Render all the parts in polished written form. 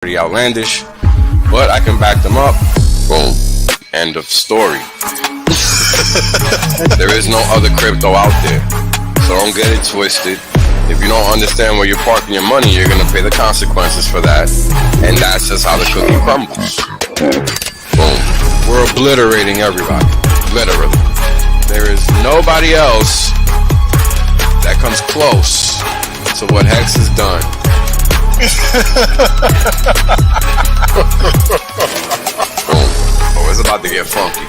pretty outlandish, but I can back them up. Boom. End of story. There is no other crypto out there, so don't get it twisted. If you don't understand where you're parking your money, you're gonna pay the consequences for that, and that's just how the cookie crumbles. Boom. We're obliterating everybody, literally. There is nobody else that comes close to what Hex has done. Boom. Oh, it's about to get funky.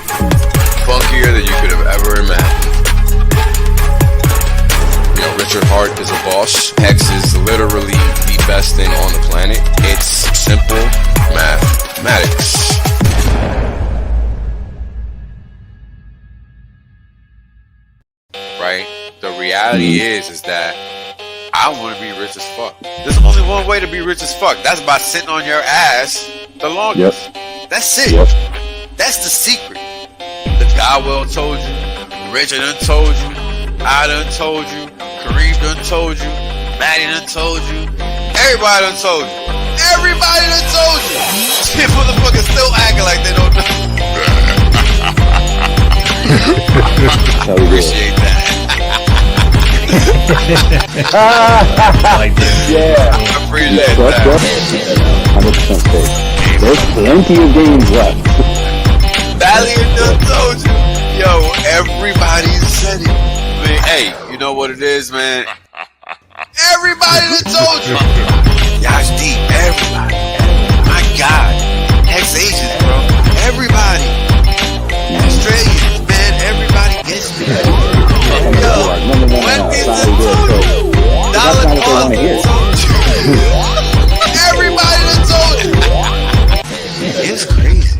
Funkier than you could have ever imagined. You know, Richard Hart is a boss. Hex is literally the best thing on the planet. It's simple mathematics. Right? The reality is that I want to be rich as fuck. There's only one way to be rich as fuck. That's by sitting on your ass the longest. Yep. That's it. Yep. That's the secret. The guy well told you. Richard done told you. I done told you. Kareem done told you. Maddie done told you. Everybody done told you. Everybody done told you. Shit, motherfuckers still acting like they don't know. Appreciate that. Like yeah. I appreciate that. 100% safe. There's plenty of games left. Valiant done told you. Yo, everybody said it. Man, hey, you know what it is, man? Everybody done told you. Y'all deep. Everybody. My God. Ex-Asians, bro. Everybody. Australians, man. Everybody gets me. Yo, when is it told you? Dollar cost told you. Everybody done told you. It's crazy.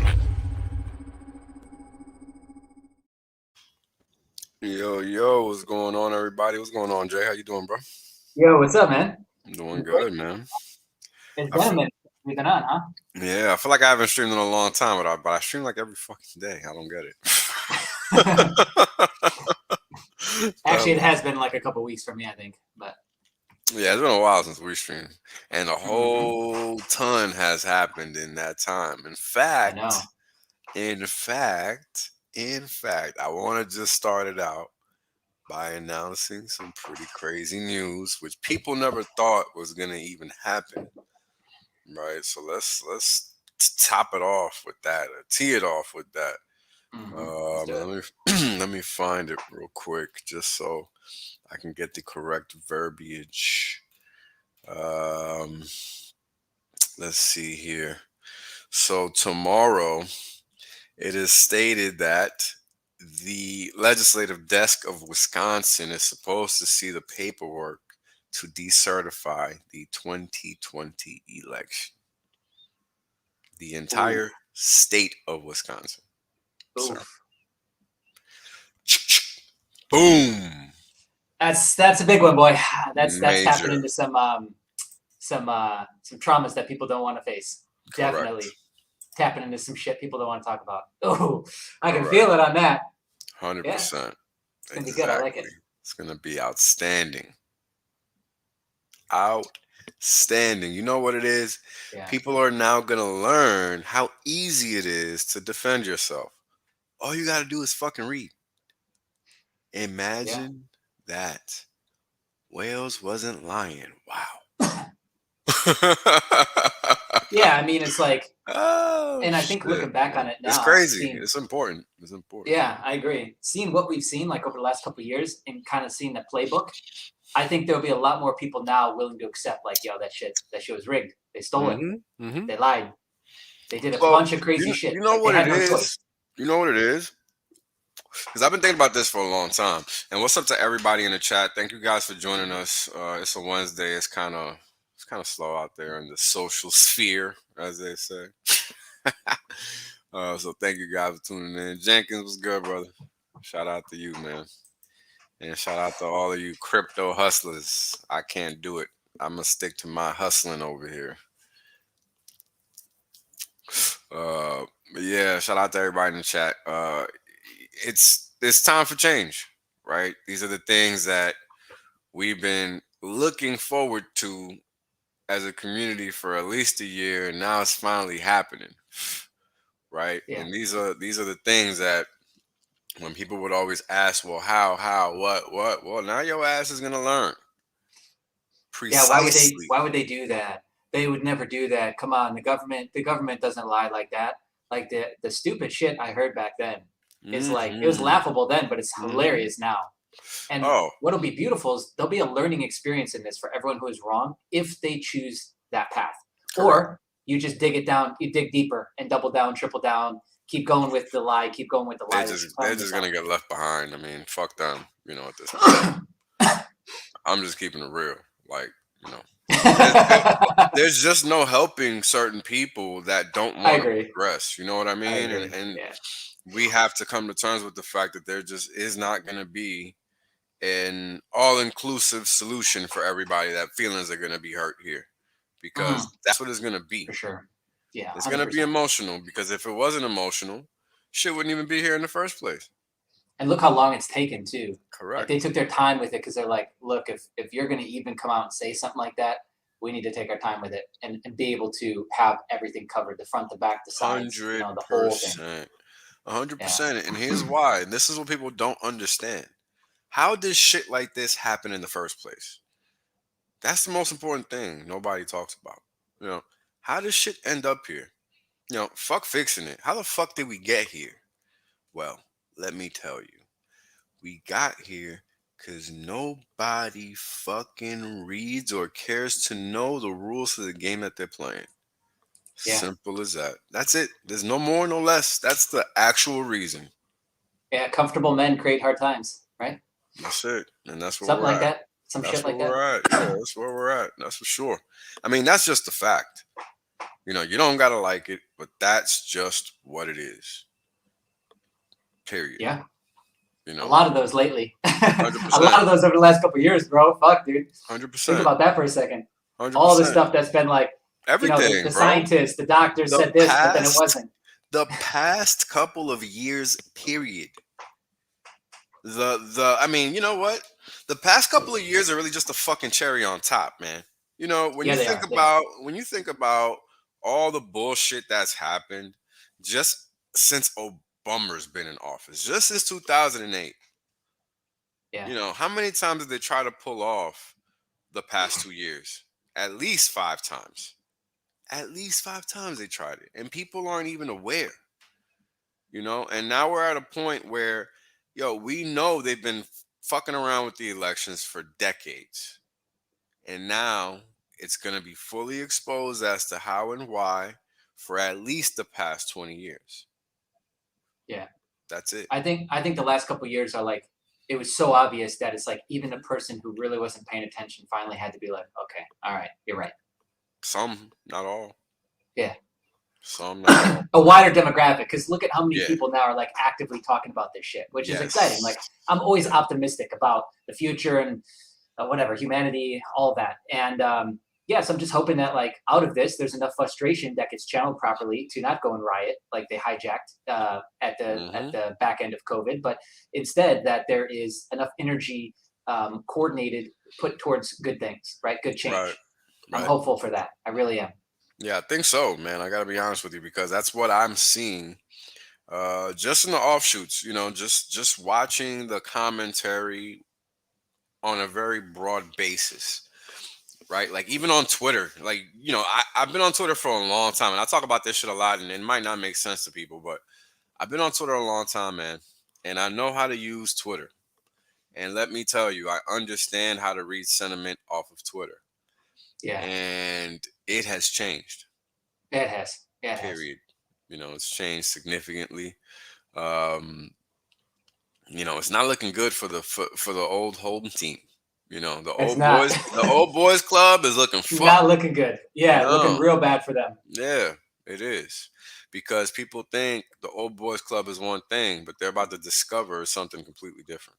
Yo, what's going on, everybody? What's going on, Jay? How you doing, bro? Yo, what's up, man? I'm doing good, man. It's been a minute. We've been on, huh? Yeah, I feel like I haven't streamed in a long time, but I stream like every fucking day. I don't get it. Actually, it has been like a couple weeks for me, I think. But yeah, it's been a while since we streamed, and a whole ton has happened in that time. In fact, I want to just start it out by announcing some pretty crazy news, which people never thought was gonna even happen. Right, so let's top it off with that, or tee it off with that. Let me find it real quick, just so I can get the correct verbiage. Let's see here. So tomorrow, it is stated that the legislative desk of Wisconsin is supposed to see the paperwork to decertify the 2020 election. The entire state of Wisconsin. Boom. That's a big one, boy. That's tapping into some traumas that people don't want to face. Correct. Definitely tapping into some shit people don't want to talk about. Oh, I can feel it on that. 100%. Yeah. It's gonna be good. I like it. It's gonna be outstanding. Outstanding. You know what it is? Yeah. People are now gonna learn how easy it is to defend yourself. All you gotta do is fucking read. Imagine that. Wales wasn't lying. Wow. Yeah, I mean, it's like, and I think looking back on it now, it's crazy. It's important. It's important. Yeah, I agree. Seeing what we've seen like over the last couple of years and kind of seeing the playbook, I think there'll be a lot more people now willing to accept, like, yo, that shit was rigged. They stole it. They lied. They did a bunch of crazy shit. You know what it is? You know what it is? Because I've been thinking about this for a long time. And what's up to everybody in the chat? Thank you guys for joining us. It's a Wednesday. It's kind of slow out there in the social sphere, as they say. So thank you guys for tuning in. Jenkins, what's good, brother? Shout out to you, man. And shout out to all of you crypto hustlers. I can't do it. I'm going to stick to my hustling over here. But yeah, shout out to everybody in the chat. It's time for change, right? These are the things that we've been looking forward to as a community for at least a year, and now it's finally happening, right? Yeah. And these are the things that when people would always ask, well, how, what? Well, now your ass is gonna learn Yeah, precisely. why would they do that? They would never do that. Come on, the government doesn't lie like that. Like the stupid shit I heard back then is like it was Mm-hmm. laughable then, but it's Mm-hmm. hilarious now. And Oh, what'll be beautiful is there'll be a learning experience in this for everyone who is wrong if they choose that path. correct. Or you just dig it down, you dig deeper and double down, triple down, keep going with the lie, keep going with the lie that you're They're telling just yourself. gonna get left behind. I mean, fuck them. You know, at this point, I'm just keeping it real. Like, you know, there's, there- there's just no helping certain people that don't I want to agree. progress. You know what I I mean? agree. And Yeah. we have to come to terms with the fact that there just is not going to be an all-inclusive solution for everybody. That feelings are going to be hurt here, because Mhm, that's what it's going to be. for sure. Yeah, It's going to be 100%. emotional, because if it wasn't emotional, shit wouldn't even be here in the first place. And look how long it's taken too. Like they Correct. took their time with it because they're like, look, if you're gonna even come out and say something like that, we need to take our time with it and be able to have everything covered, the front, the back, the sides, Hundred the whole thing. percent. A hundred Yeah. percent. And here's why. And this is what people don't understand. How does shit like this happen in the first place? That's the most important thing nobody talks about. You know, how does shit end up here? You know, fuck fixing it. How the fuck did we get here? Well, let me tell you. We got here because nobody fucking reads or cares to know the rules of the game that they're playing. Yeah. Simple as that. That's it. There's no more, no less. That's the actual reason. Yeah. Comfortable men create hard times, right? That's it. And that's where Something we're like at. that. Some That's shit where like that. we're at. Yeah, that's where we're at. That's for sure. I mean, that's just the fact. You know, you don't gotta like it, but that's just what it is. Period. Yeah. You A know, lot of those lately. hundred A lot percent, of those over the last couple of years, bro. Fuck, dude. hundred Think percent, about that for a second. 100%. All the stuff that's been like, Everything, the bro. scientists, the doctors The said this, but then it past, wasn't. the past couple of years, period. I mean, you know what? The past couple of years are really just a fucking cherry on top, man. You know, Yeah, they are. They are. when you think about all the bullshit that's happened just since Obama's been in office, just since 2008. Yeah. You know, how many times did they try to pull off the past 2 years? At least 5 times. At least 5 times they tried it. And people aren't even aware, you know? And now we're at a point where, yo, we know they've been fucking around with the elections for decades. And now it's going to be fully exposed as to how and why for at least the past 20 years. Yeah. That's it. I think the last couple of years are like it was so obvious that it's like even a person who really wasn't paying attention finally had to be like, okay, all right, you're right. Some, not all. Yeah. Some, not all. A wider demographic, because look at how many Yeah. people now are like actively talking about this shit, which is Yes. exciting. Like I'm always optimistic about the future and whatever, humanity, all of that. And yes, I'm just hoping that like out of this, there's enough frustration that gets channeled properly to not go and riot like they hijacked at the back end of COVID, but instead that there is enough energy coordinated put towards good things, right? Good change. Right. I'm hopeful for that. I really am. Yeah, I think so, man. I gotta be honest with you, because that's what I'm seeing. Just in the offshoots, you know, just watching the commentary on a very broad basis, right? Like even on Twitter, like, you know, I've been on Twitter for a long time, and I talk about this shit a lot, and it might not make sense to people, but I've been on Twitter a long time, man, and I know how to use Twitter. And let me tell you, I understand how to read sentiment off of Twitter. Yeah. And it has changed. It has. Yeah, it Period. has. You know, it's changed significantly. You know, it's not looking good for the old home team. You know, the It's old not. boys, the old boys club is looking fucked. Not looking good. Yeah, looking No. real bad for them. Yeah, it is. Because people think the old boys club is one thing, but they're about to discover something completely different.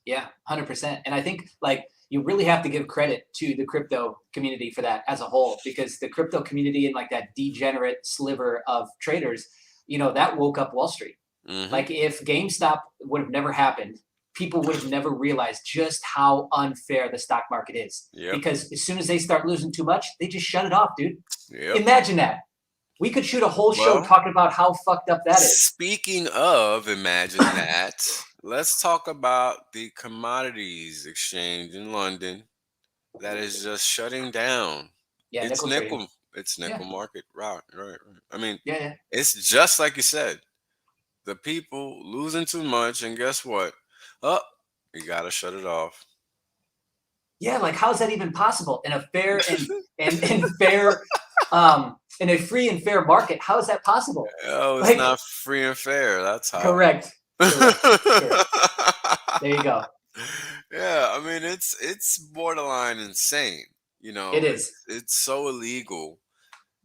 Yeah, 100%. And I think like you really have to give credit to the crypto community for that as a whole, because the crypto community and like that degenerate sliver of traders, you know, that woke up Wall Street. Mhm. Like if GameStop would have never happened, people would have never realized just how unfair the stock market is. Because as soon as they start losing too much, they just shut it off, dude. Imagine that. We could shoot a whole show talking about how fucked up that is. Speaking of imagine that, let's talk about the commodities exchange in London that is just shutting down. Yeah, It's nickel. nickel. It's nickel market. Right. I mean, yeah. It's just like you said. The people losing too much, and guess what? Oh, you gotta shut it off. Yeah, like how's that even possible in a fair and fair in a free and fair market? How is that possible? Oh, it's not free and fair. That's how. Correct. There you go. Yeah, I mean it's borderline insane. You know, it is. It's so illegal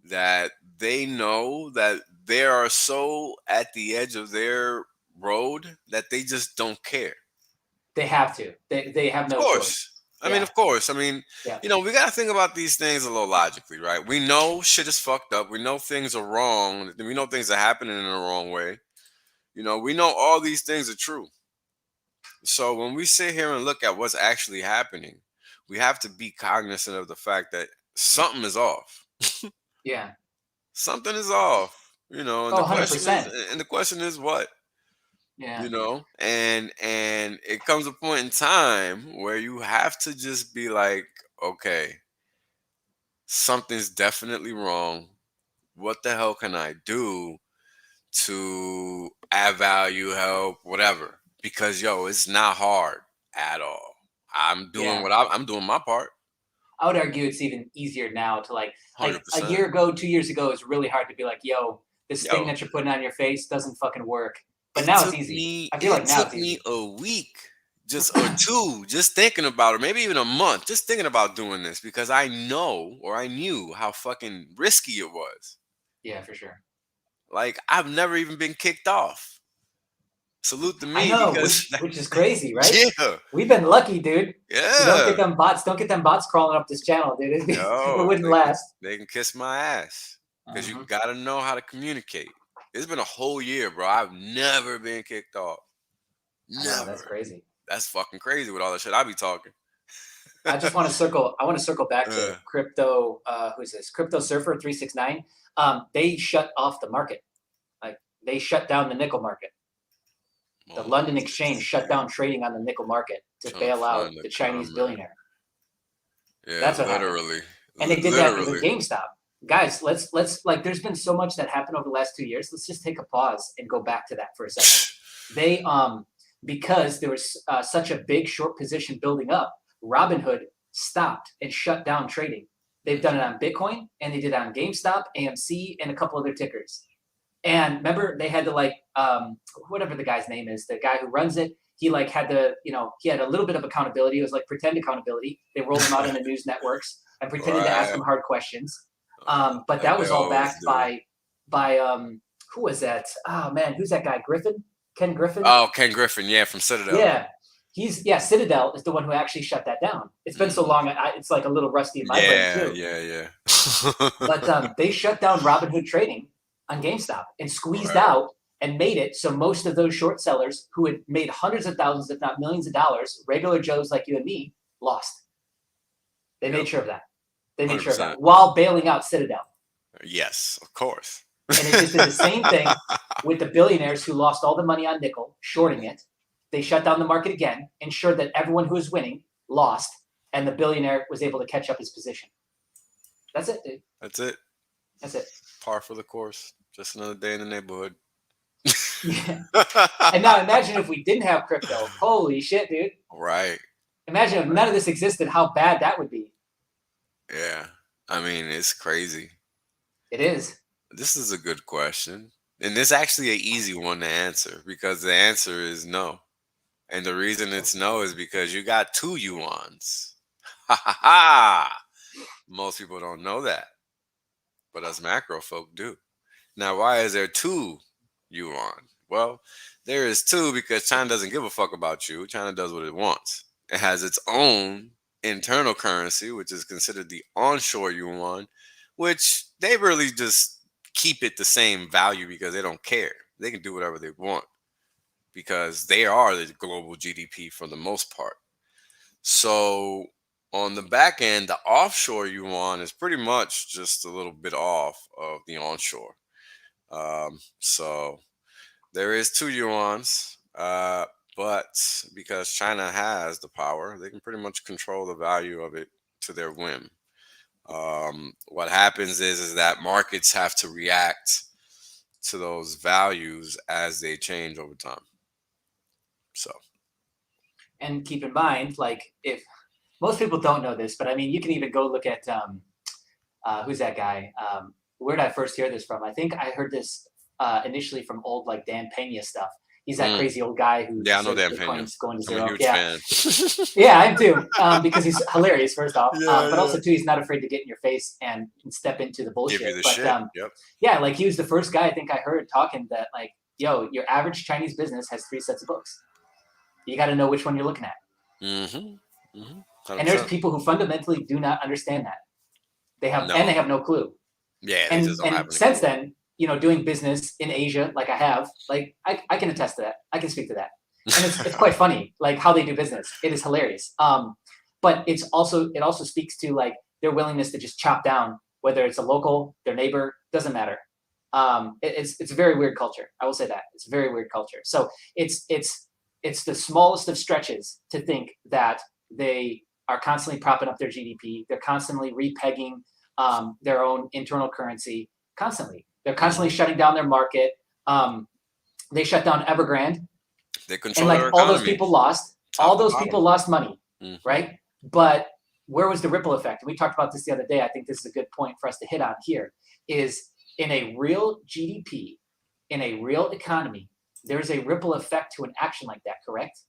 that they know that they are so at the edge of their road that they just don't care. They have to. They have no choice. I mean, of course. I mean, you know, we got to think about these things a little logically, right? We know shit is fucked up. We know things are wrong. We know things are happening in the wrong way. You know, we know all these things are true. So when we sit here and look at what's actually happening, we have to be cognizant of the fact that something is off. Yeah. Something is off. You know, and 100%. The question is what? Yeah. You know, and it comes a point in time where you have to just be like, okay, something's definitely wrong. What the hell can I do to add value, help, whatever? Because it's not hard at all. I'm doing I'm doing my part. I would argue it's even easier now to like 100%. a year ago, 2 years ago, it's really hard to be like, yo, this thing that you're putting on your face doesn't fucking work. But now it's easy. I feel like now it's easy. It took me a week, or two, just thinking about it, maybe even a month, just thinking about doing this because I knew how fucking risky it was. Yeah, for sure. Like I've never even been kicked off. Salute to me. I know, which is crazy, right? Yeah. We've been lucky, dude. Yeah. So don't get them bots crawling up this channel, dude. It wouldn't last. They can kiss my ass because you got to know how to communicate. It's been a whole year, bro. I've never been kicked off. Never. That's crazy. That's fucking crazy with all the shit I be talking. I just want to circle. I want to circle back to crypto. Who's this? Crypto Surfer 369. They shut off the market. Like they shut down the nickel market. The London exchange shut down trading on the nickel market to bail out the Chinese billionaire. Yeah, that's what happened. And they did that with GameStop. Guys, let's like. There's been so much that happened over the last 2 years. Let's just take a pause and go back to that for a second. They because there was such a big short position building up, Robinhood stopped and shut down trading. They've done it on Bitcoin and they did it on GameStop, AMC, and a couple other tickers. And remember, they had to like whatever the guy's name is, the guy who runs it. He like had to, he had a little bit of accountability. It was like pretend accountability. They rolled him out in the news networks and pretended to ask him hard questions. But that was all backed by who was that? Oh man, who's that guy? Griffin? Ken Griffin? Oh, Ken Griffin, yeah, from Citadel. Yeah. Citadel is the one who actually shut that down. It's been so long, it's like a little rusty in my brain too. Yeah. But they shut down Robinhood trading on GameStop and squeezed out and made it so most of those short sellers who had made hundreds of thousands, if not millions of dollars, regular Joes like you and me, lost. They made sure of that. They made 100%. Sure of that while bailing out Citadel. Yes, of course. And it just did the same thing with the billionaires who lost all the money on nickel, shorting it. They shut down the market again, ensured that everyone who was winning lost, and the billionaire was able to catch up his position. That's it, dude. That's it. That's it. Par for the course. Just another day in the neighborhood. Yeah. And now imagine if we didn't have crypto. Holy shit, dude. Right. Imagine if none of this existed, how bad that would be. Yeah. I mean, it's crazy. It is. This is a good question. And this is actually an easy one to answer because the answer is no. And the reason it's no is because you got 2 yuans. Ha ha ha. Most people don't know that. But us macro folk do. Now, why is there 2 yuan? Well, there is 2 because China doesn't give a fuck about you. China does what it wants. It has its own internal currency, which is considered the onshore yuan, which they really just keep it the same value because they don't care. They can do whatever they want because they are the global GDP for the most part. So on the back end, the offshore yuan is pretty much just a little bit off of the onshore. So there is 2 yuans, but because China has the power, they can pretty much control the value of it to their whim. What happens is that markets have to react to those values as they change over time. So, and keep in mind, like, if most people don't know this, but I mean, you can even go look at who's that guy? Where did I first hear this from? I think I heard this initially from old like Dan Pena stuff. He's that crazy old guy who I know Dan Bitcoin's Pena. going to zero. I'm a huge fan. Yeah, I am too. Because he's hilarious, first off. But also too, he's not afraid to get in your face and step into the bullshit. Give you the but shit. yeah, like he was the first guy I think I heard talking that like, yo, your average Chinese business has 3 sets of books. You got to know which one you're looking at. And there's people who fundamentally do not understand that. They have and they have no clue. Yeah, and since then, you know, doing business in Asia, like I have, like I can attest to that. I can speak to that, and it's quite funny, like how they do business. It is hilarious. But it also speaks to like their willingness to just chop down, whether it's a local, their neighbor, doesn't matter. It's a very weird culture. I will say that it's a very weird culture. So it's the smallest of stretches to think that they are constantly propping up their GDP. They're constantly repegging their own internal currency. Constantly. They're constantly shutting down their market. They shut down Evergrande. They control and their all economy. those people lost. All those people lost money, right? But where was the ripple effect? We talked about this the other day. I think this is a good point for us to hit on here, is in a real GDP, in a real economy, there's a ripple effect to an action like that, correct?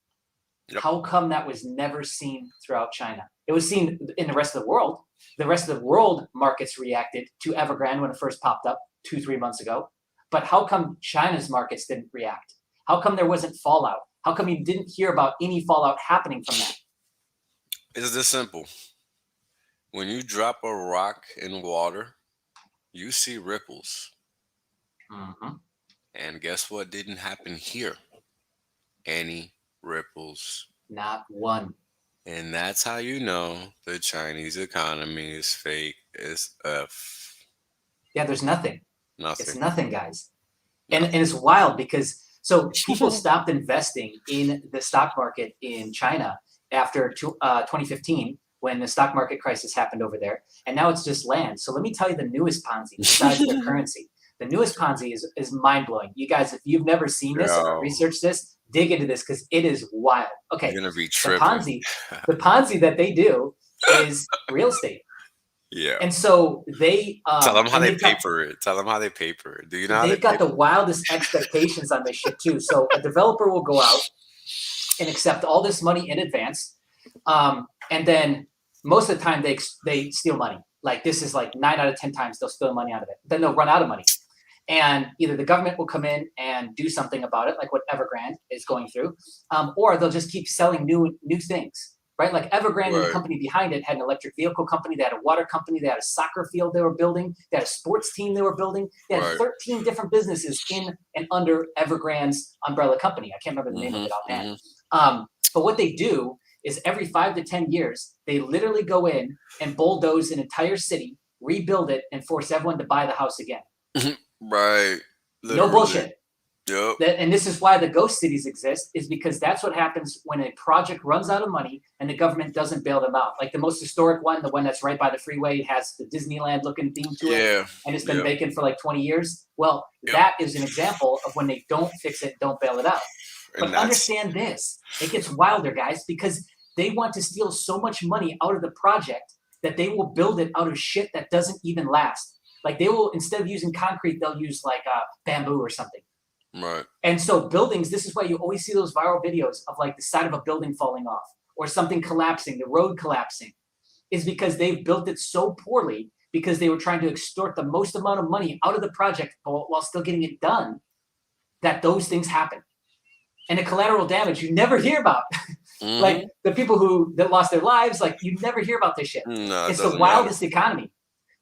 Yep. How come that was never seen throughout China? It was seen in the rest of the world. The rest of the world markets reacted to Evergrande when it first popped up 2-3 months ago. But how come China's markets didn't react? How come there wasn't fallout? How come you didn't hear about any fallout happening from that? It's this simple. When you drop a rock in water, you see ripples. And guess what didn't happen here? Any ripples. Not one. And that's how you know the Chinese economy is fake as F. Yeah, there's nothing. Nothing. It's nothing, guys. And it's wild because so people stopped investing in the stock market in China after 2015 when the stock market crisis happened over there. And now it's just land. So let me tell you the newest Ponzi besides their currency. The newest Ponzi is mind-blowing. You guys, if you've never seen this or researched this, dig into this because it is wild. Okay, you're gonna be tripping. The Ponzi that they do is real estate. Yeah. And so they tell them how they paper it. Tell them how they paper it. Do you know how they've got the wildest expectations on this shit too. So a developer will go out and accept all this money in advance, and then most of the time they steal money. Like this is like 9 out of 10 times they'll steal money out of it. Then they'll run out of money. And either the government will come in and do something about it, like what Evergrande is going through, or they'll just keep selling new things, right? Like Evergrande and the company behind it had an electric vehicle company, they had a water company, they had a soccer field they were building, they had a sports team they were building, they had 13 different businesses in and under Evergrande's umbrella company. I can't remember the name of it offhand. But what they do is every 5 to 10 years, they literally go in and bulldoze an entire city, rebuild it, and force everyone to buy the house again. Right. Literally. No bullshit. Yep. And this is why the ghost cities exist, is because that's what happens when a project runs out of money and the government doesn't bail them out. Like the most historic one, the one that's right by the freeway, has the Disneyland looking theme to it. And it's been vacant for like 20 years. Well, that is an example of when they don't fix it, don't bail it out. But understand this, it gets wilder, guys, because they want to steal so much money out of the project that they will build it out of shit that doesn't even last. Like they will, instead of using concrete, they'll use like bamboo or something. Right. And so buildings, this is why you always see those viral videos of like the side of a building falling off or something collapsing, the road collapsing, is because they've built it so poorly because they were trying to extort the most amount of money out of the project while still getting it done, that those things happen. And the collateral damage you never hear about. Like the people that lost their lives, like you never hear about this shit. No, it's the wildest economy.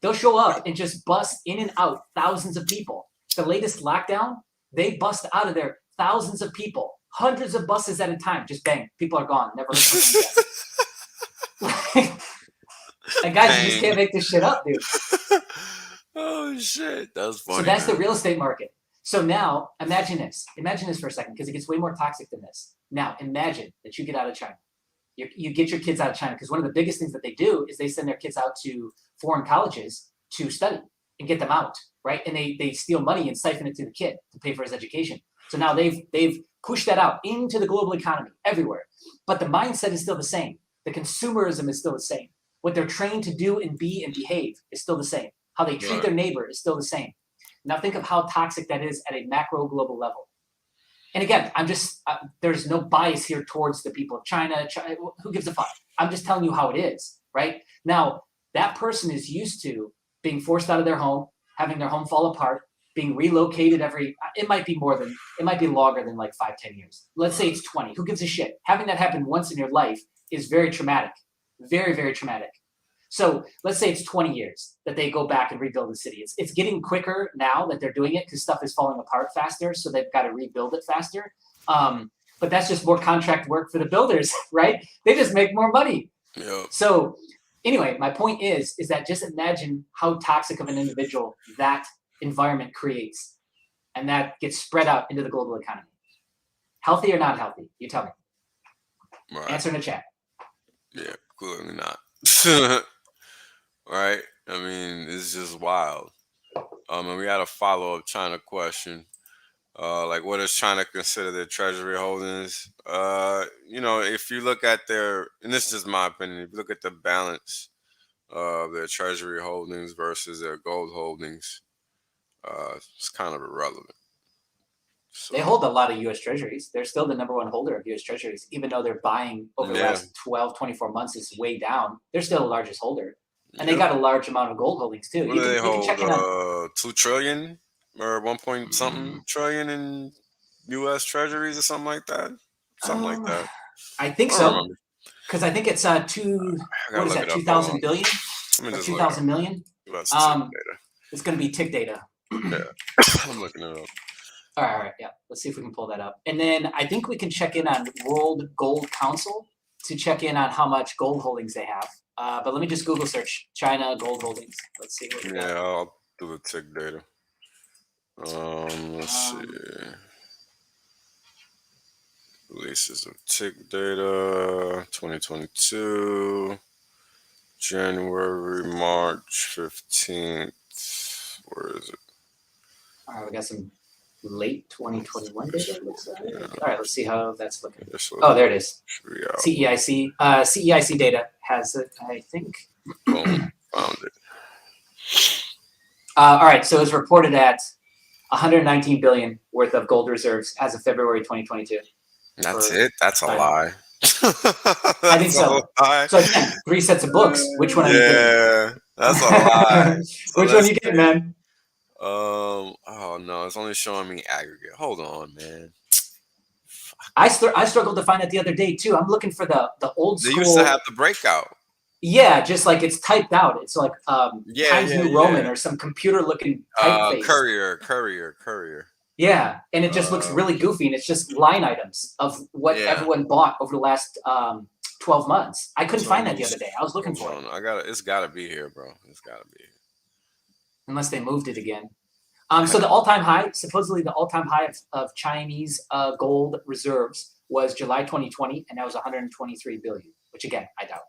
They'll show up and just bust in and out thousands of people. The latest lockdown, they bust out of there thousands of people. hundreds of buses at a time. Just bang, people are gone. Never heard from them again. Like, guys, you just can't make this shit up, dude. Oh shit, that's funny. So that's the real estate market. So now imagine this. Imagine this for a second, because it gets way more toxic than this. Now imagine that you get out of China. You get your kids out of China, because one of the biggest things that they do is they send their kids out to foreign colleges to study and get them out, right? And they steal money and siphon it to the kid to pay for his education. So now they've pushed that out into the global economy everywhere. But the mindset is still the same. The consumerism is still the same. What they're trained to do and be and behave is still the same. How they treat their neighbor is still the same. Now think of how toxic that is at a macro global level. And again, I'm just, there's no bias here towards the people of China. Who gives a fuck? I'm just telling you how it is, right? Now, that person is used to being forced out of their home, having their home fall apart, being relocated it might be longer than like 5-10 years. Let's say it's 20. Who gives a shit? Having that happen once in your life is very traumatic. Very, very traumatic. So let's say it's 20 years that they go back and rebuild the city. It's getting quicker now that they're doing it because stuff is falling apart faster, so they've got to rebuild it faster. But that's just more contract work for the builders, right? They just make more money. Yep. So anyway, my point is that just imagine how toxic of an individual that environment creates, and that gets spread out into the global economy. Healthy or not healthy? You tell me. Right. Answer in the chat. Yeah, clearly not. Right? I mean, it's just wild. And we had a follow-up China question. Like, what does China consider their treasury holdings? If you look at and this is just my opinion, if you look at the balance of their treasury holdings versus their gold holdings, it's kind of irrelevant. So, they hold a lot of U.S. Treasuries. They're still the #1 holder of U.S. Treasuries, even though they're buying over the last 12, 24 months is way down. They're still the largest holder. And they got a large amount of gold holdings, too. What do they hold? 2 trillion or 1 point something trillion in U.S. Treasuries or something like that? Something like that. I think so. Because I think it's 2,000 billion? Or 2,000 million? It's going to be tick data. Yeah, I'm looking it up. All right, yeah. Let's see if we can pull that up. And then I think we can check in on World Gold Council to check in on how much gold holdings they have. But let me just Google search China gold holdings. Let's see what we got. Yeah, I'll do the tick data. Let's see. Releases of tick data 2022, January, March 15th. Where is it? All right, we got some late 2021 data. Looks like. All right, let's see how that's looking. Oh, there it is. CEIC. CEIC data has it, I think. Boom, found it. All right, so it's reported at 119 billion worth of gold reserves as of February 2022. That's it? That's a lie. I think so. So again, 3 sets of books. Which one are you getting? Yeah, that's a lie. Which one are you getting, man? Oh no, it's only showing me aggregate. Hold on, man. I struggled to find it the other day too. I'm looking for the old school. They used to have the breakout. Yeah, just like it's typed out. It's like Times New Roman or some computer looking typeface. Courier. Yeah, and it just looks really goofy, and it's just line items of what everyone bought over the last 12 months. I couldn't find that the other day. I was looking for it. It's gotta be here, bro. It's gotta be here. Unless they moved it again. So the all-time high, supposedly the all-time high of Chinese gold reserves was July 2020, and that was 123 billion, which again, I doubt.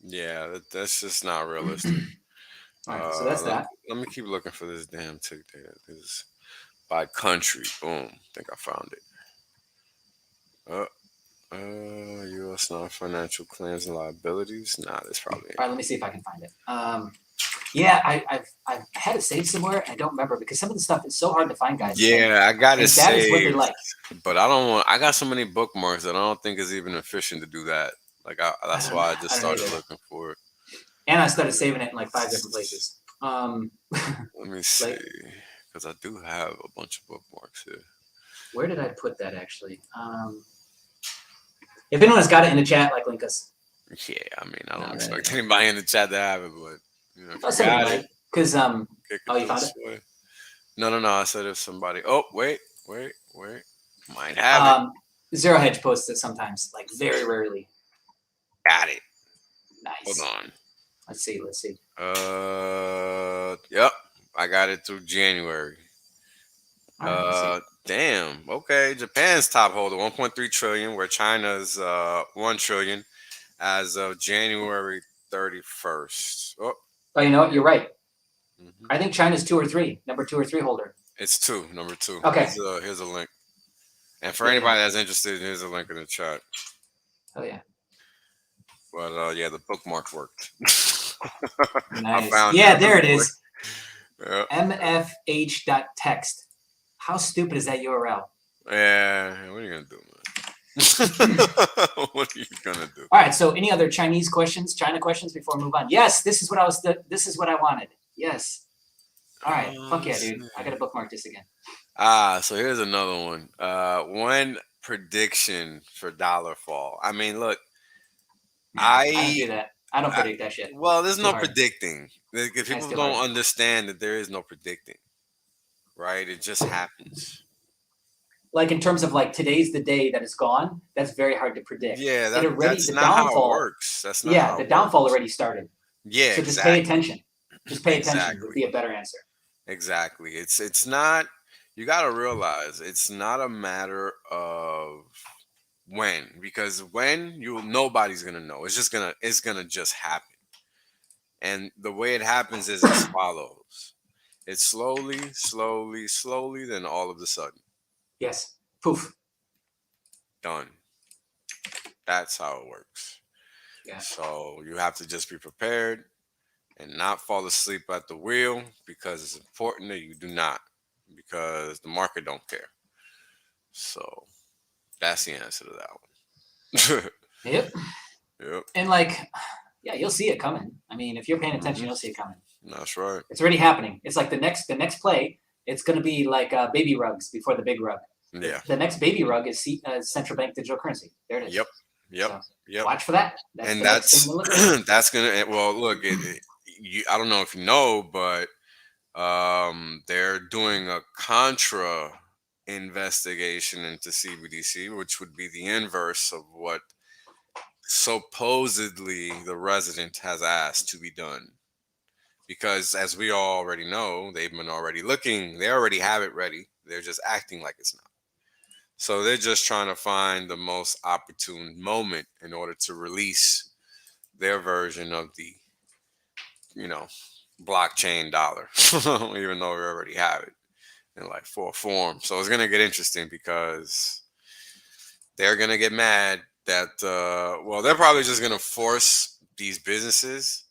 Yeah, that's just not realistic. All right, so that's that. Let me keep looking for this damn tick data. Because by country, boom, I think I found it. U.S. non-financial claims and liabilities. Nah, that's probably All right, let me see if I can find it. Yeah, I've had it saved somewhere. I don't remember because some of the stuff is so hard to find, guys. Yeah, I got it saved. That is what they like. But I don't want. I got so many bookmarks that I don't think it's even efficient to do that. Like that's why I just started looking for it. And I started saving it in like 5 different places. Let me see, because I do have a bunch of bookmarks here. Where did I put that actually? If anyone has got it in the chat, like link us. Yeah, I mean, I don't expect anybody in the chat to have it, but you know, because oh, you found it? No. I said if somebody. Oh, wait. Might have it. Zero Hedge posts it sometimes, like very rarely. Got it. Nice. Hold on. Let's see. Yep. I got it through January. Right, damn. Okay. Japan's top holder, 1.3 trillion, where China's 1 trillion as of January 31st. Oh, you know what? You're right. Mm-hmm. I think China's 2 or 3, number 2 or 3 holder. It's 2, number 2. Okay. Here's a link. And for anybody that's interested, here's a link in the chat. Oh yeah. But yeah, the bookmark worked. Nice. There it is. Yep. mfh.text. How stupid is that URL? Yeah, what are you gonna do, man? What are you gonna do? All right. So, any other China questions before we move on? Yes, this is what I wanted. Yes. All right. Fuck yeah, dude. I gotta bookmark this again. So here's another one. One prediction for dollar fall. I mean, look, I don't do that. I don't predict that shit. Well, there's no predicting. If people don't understand that there is no predicting, right? It just happens. Like in terms of like today's the day that is gone, that's very hard to predict. Yeah, that's not how it works. That's not how the downfall already started. Yeah, so just pay attention. Just pay attention would be a better answer. Exactly. It's not. You got to realize it's not a matter of when, because when nobody's gonna know. It's gonna just happen. And the way it happens is as follows. It's slowly, then all of a sudden. Yes. Poof. Done. That's how it works. Yeah. So you have to just be prepared and not fall asleep at the wheel, because it's important that you do not, because the market don't care. So that's the answer to that one. Yep. Yep. And like, yeah, you'll see it coming. I mean, if you're paying attention, you'll see it coming. That's right. It's already happening. It's like the next play. It's going to be like baby rugs before the big rug. Yeah. The next baby rug is central bank digital currency. There it is. Yep. So watch for that. That's that's gonna. Well, look, I don't know if you know, but they're doing a contra investigation into CBDC, which would be the inverse of what supposedly the resident has asked to be done. Because as we already know, they've been already looking. They already have it ready. They're just acting like it's not. So they're just trying to find the most opportune moment in order to release their version of the, blockchain dollar, even though we already have it in like full form. So it's going to get interesting, because they're going to get mad that, they're probably just going to force these businesses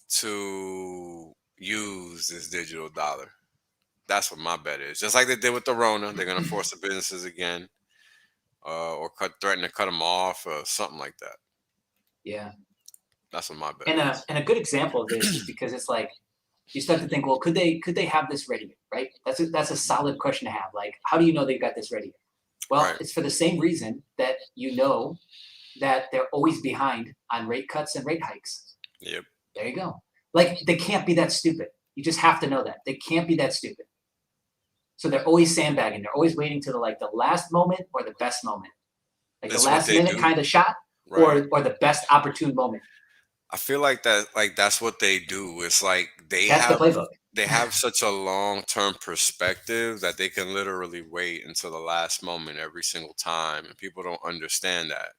to use this digital dollar. That's what my bet is. Just like they did with the Rona, they're going to force the businesses again, or threaten to cut them off or something like that. Yeah. That's what my bet is. And a good example of this is because it's like, you start to think, well, could they have this ready, right? That's a solid question to have. Like, how do you know they've got this ready? Well, It's for the same reason that you know that they're always behind on rate cuts and rate hikes. Yep. There you go. Like, they can't be that stupid. You just have to know that. They can't be that stupid. So they're always sandbagging. They're always waiting to the last moment or the best moment. Like that's the last minute kind of shot, right, or the best opportune moment. I feel like that's what they do. It's like the playbook. They have such a long-term perspective that they can literally wait until the last moment every single time, and people don't understand that.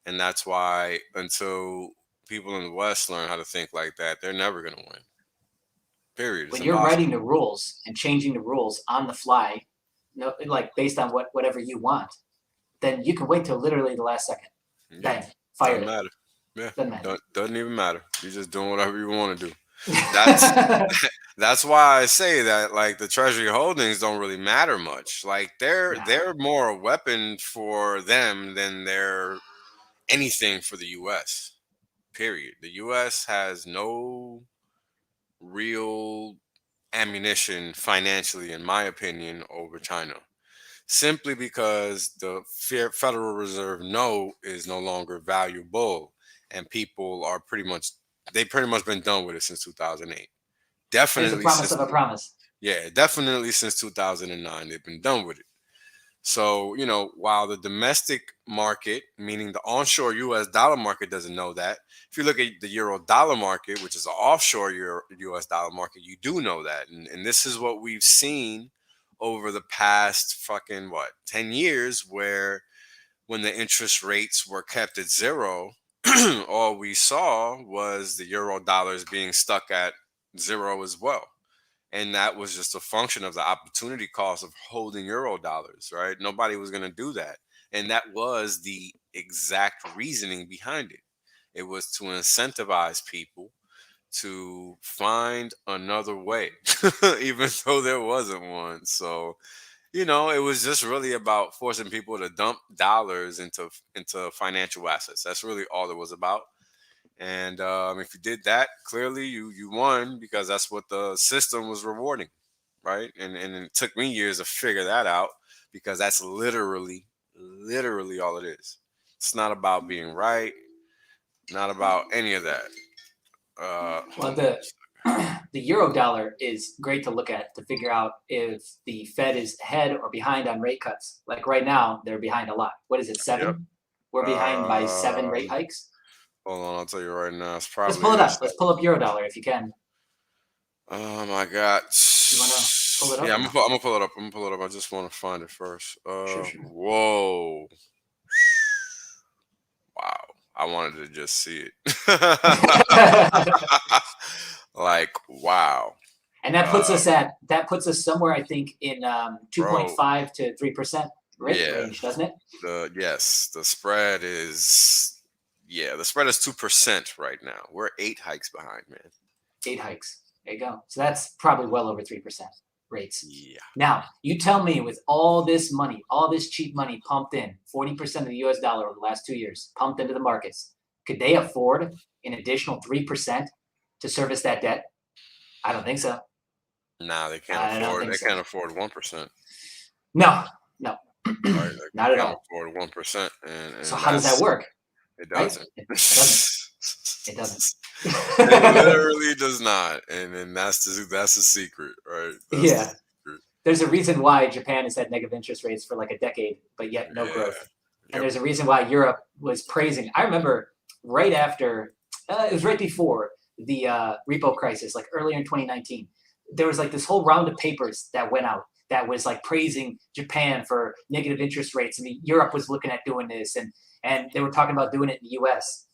And that's why until people in the West learn how to think like that, they're never going to win. Period. When you're writing the rules and changing the rules on the fly, like based on whatever you want, then you can wait till literally the last second. Bang, fire. Doesn't matter. Yeah, doesn't even matter. You're just doing whatever you want to do. That's why I say that, like, the Treasury holdings don't really matter much. Like, they're more a weapon for them than they're anything for the U.S. Period. The U.S. has no real ammunition financially, in my opinion, over China, simply because the Federal Reserve is no longer valuable, and people are pretty much been done with it since 2008. Definitely, it's a promise of a promise. Yeah, definitely since 2009 they've been done with it. So, while the domestic market, meaning the onshore US dollar market, doesn't know that, if you look at the euro dollar market, which is an offshore US dollar market, you do know that. And this is what we've seen over the past fucking, 10 years, where when the interest rates were kept at zero, all we saw was the euro dollars being stuck at zero as well. And that was just a function of the opportunity cost of holding euro dollars, right? Nobody was going to do that. And that was the exact reasoning behind it. It was to incentivize people to find another way, even though there wasn't one. So, it was just really about forcing people to dump dollars into financial assets. That's really all it was about. And if you did that, clearly you won, because that's what the system was rewarding, right? And it took me years to figure that out, because that's literally all it is. It's not about being right, not about any of that. Well, the euro dollar is great to look at to figure out if the Fed is ahead or behind on rate cuts. Like right now, they're behind a lot. What is it, 7? Yep. We're behind by 7 rate hikes. Hold on, I'll tell you right now. It's probably. Let's pull it up. Let's pull up euro dollar if you can. Oh my God. You want to pull it up? Yeah, I'm gonna pull it up. I just want to find it first. Sure. Whoa. Wow. I wanted to just see it. Like, wow. And that puts us somewhere, I think, in 2.5 to 3% range, doesn't it? The spread is 2% right now. We're 8 hikes behind, man. 8 hikes. There you go. So that's probably well over 3% rates. Yeah. Now, you tell me, with all this money, all this cheap money pumped in, 40% of the US dollar over the last 2 years pumped into the markets, could they afford an additional 3% to service that debt? I don't think so. No, they can't afford. They can't afford 1%. No. Right, not at all. Afford 1%. And so how does that work? It doesn't. Right? It doesn't. It literally does not, and that's the secret, right? That's the secret. There's a reason why Japan has had negative interest rates for like a decade, but yet no growth. Yep. And there's a reason why Europe was praising. I remember right after, it was right before the repo crisis, like earlier in 2019. There was like this whole round of papers that went out that was like praising Japan for negative interest rates. I mean, Europe was looking at doing this, and they were talking about doing it in the US.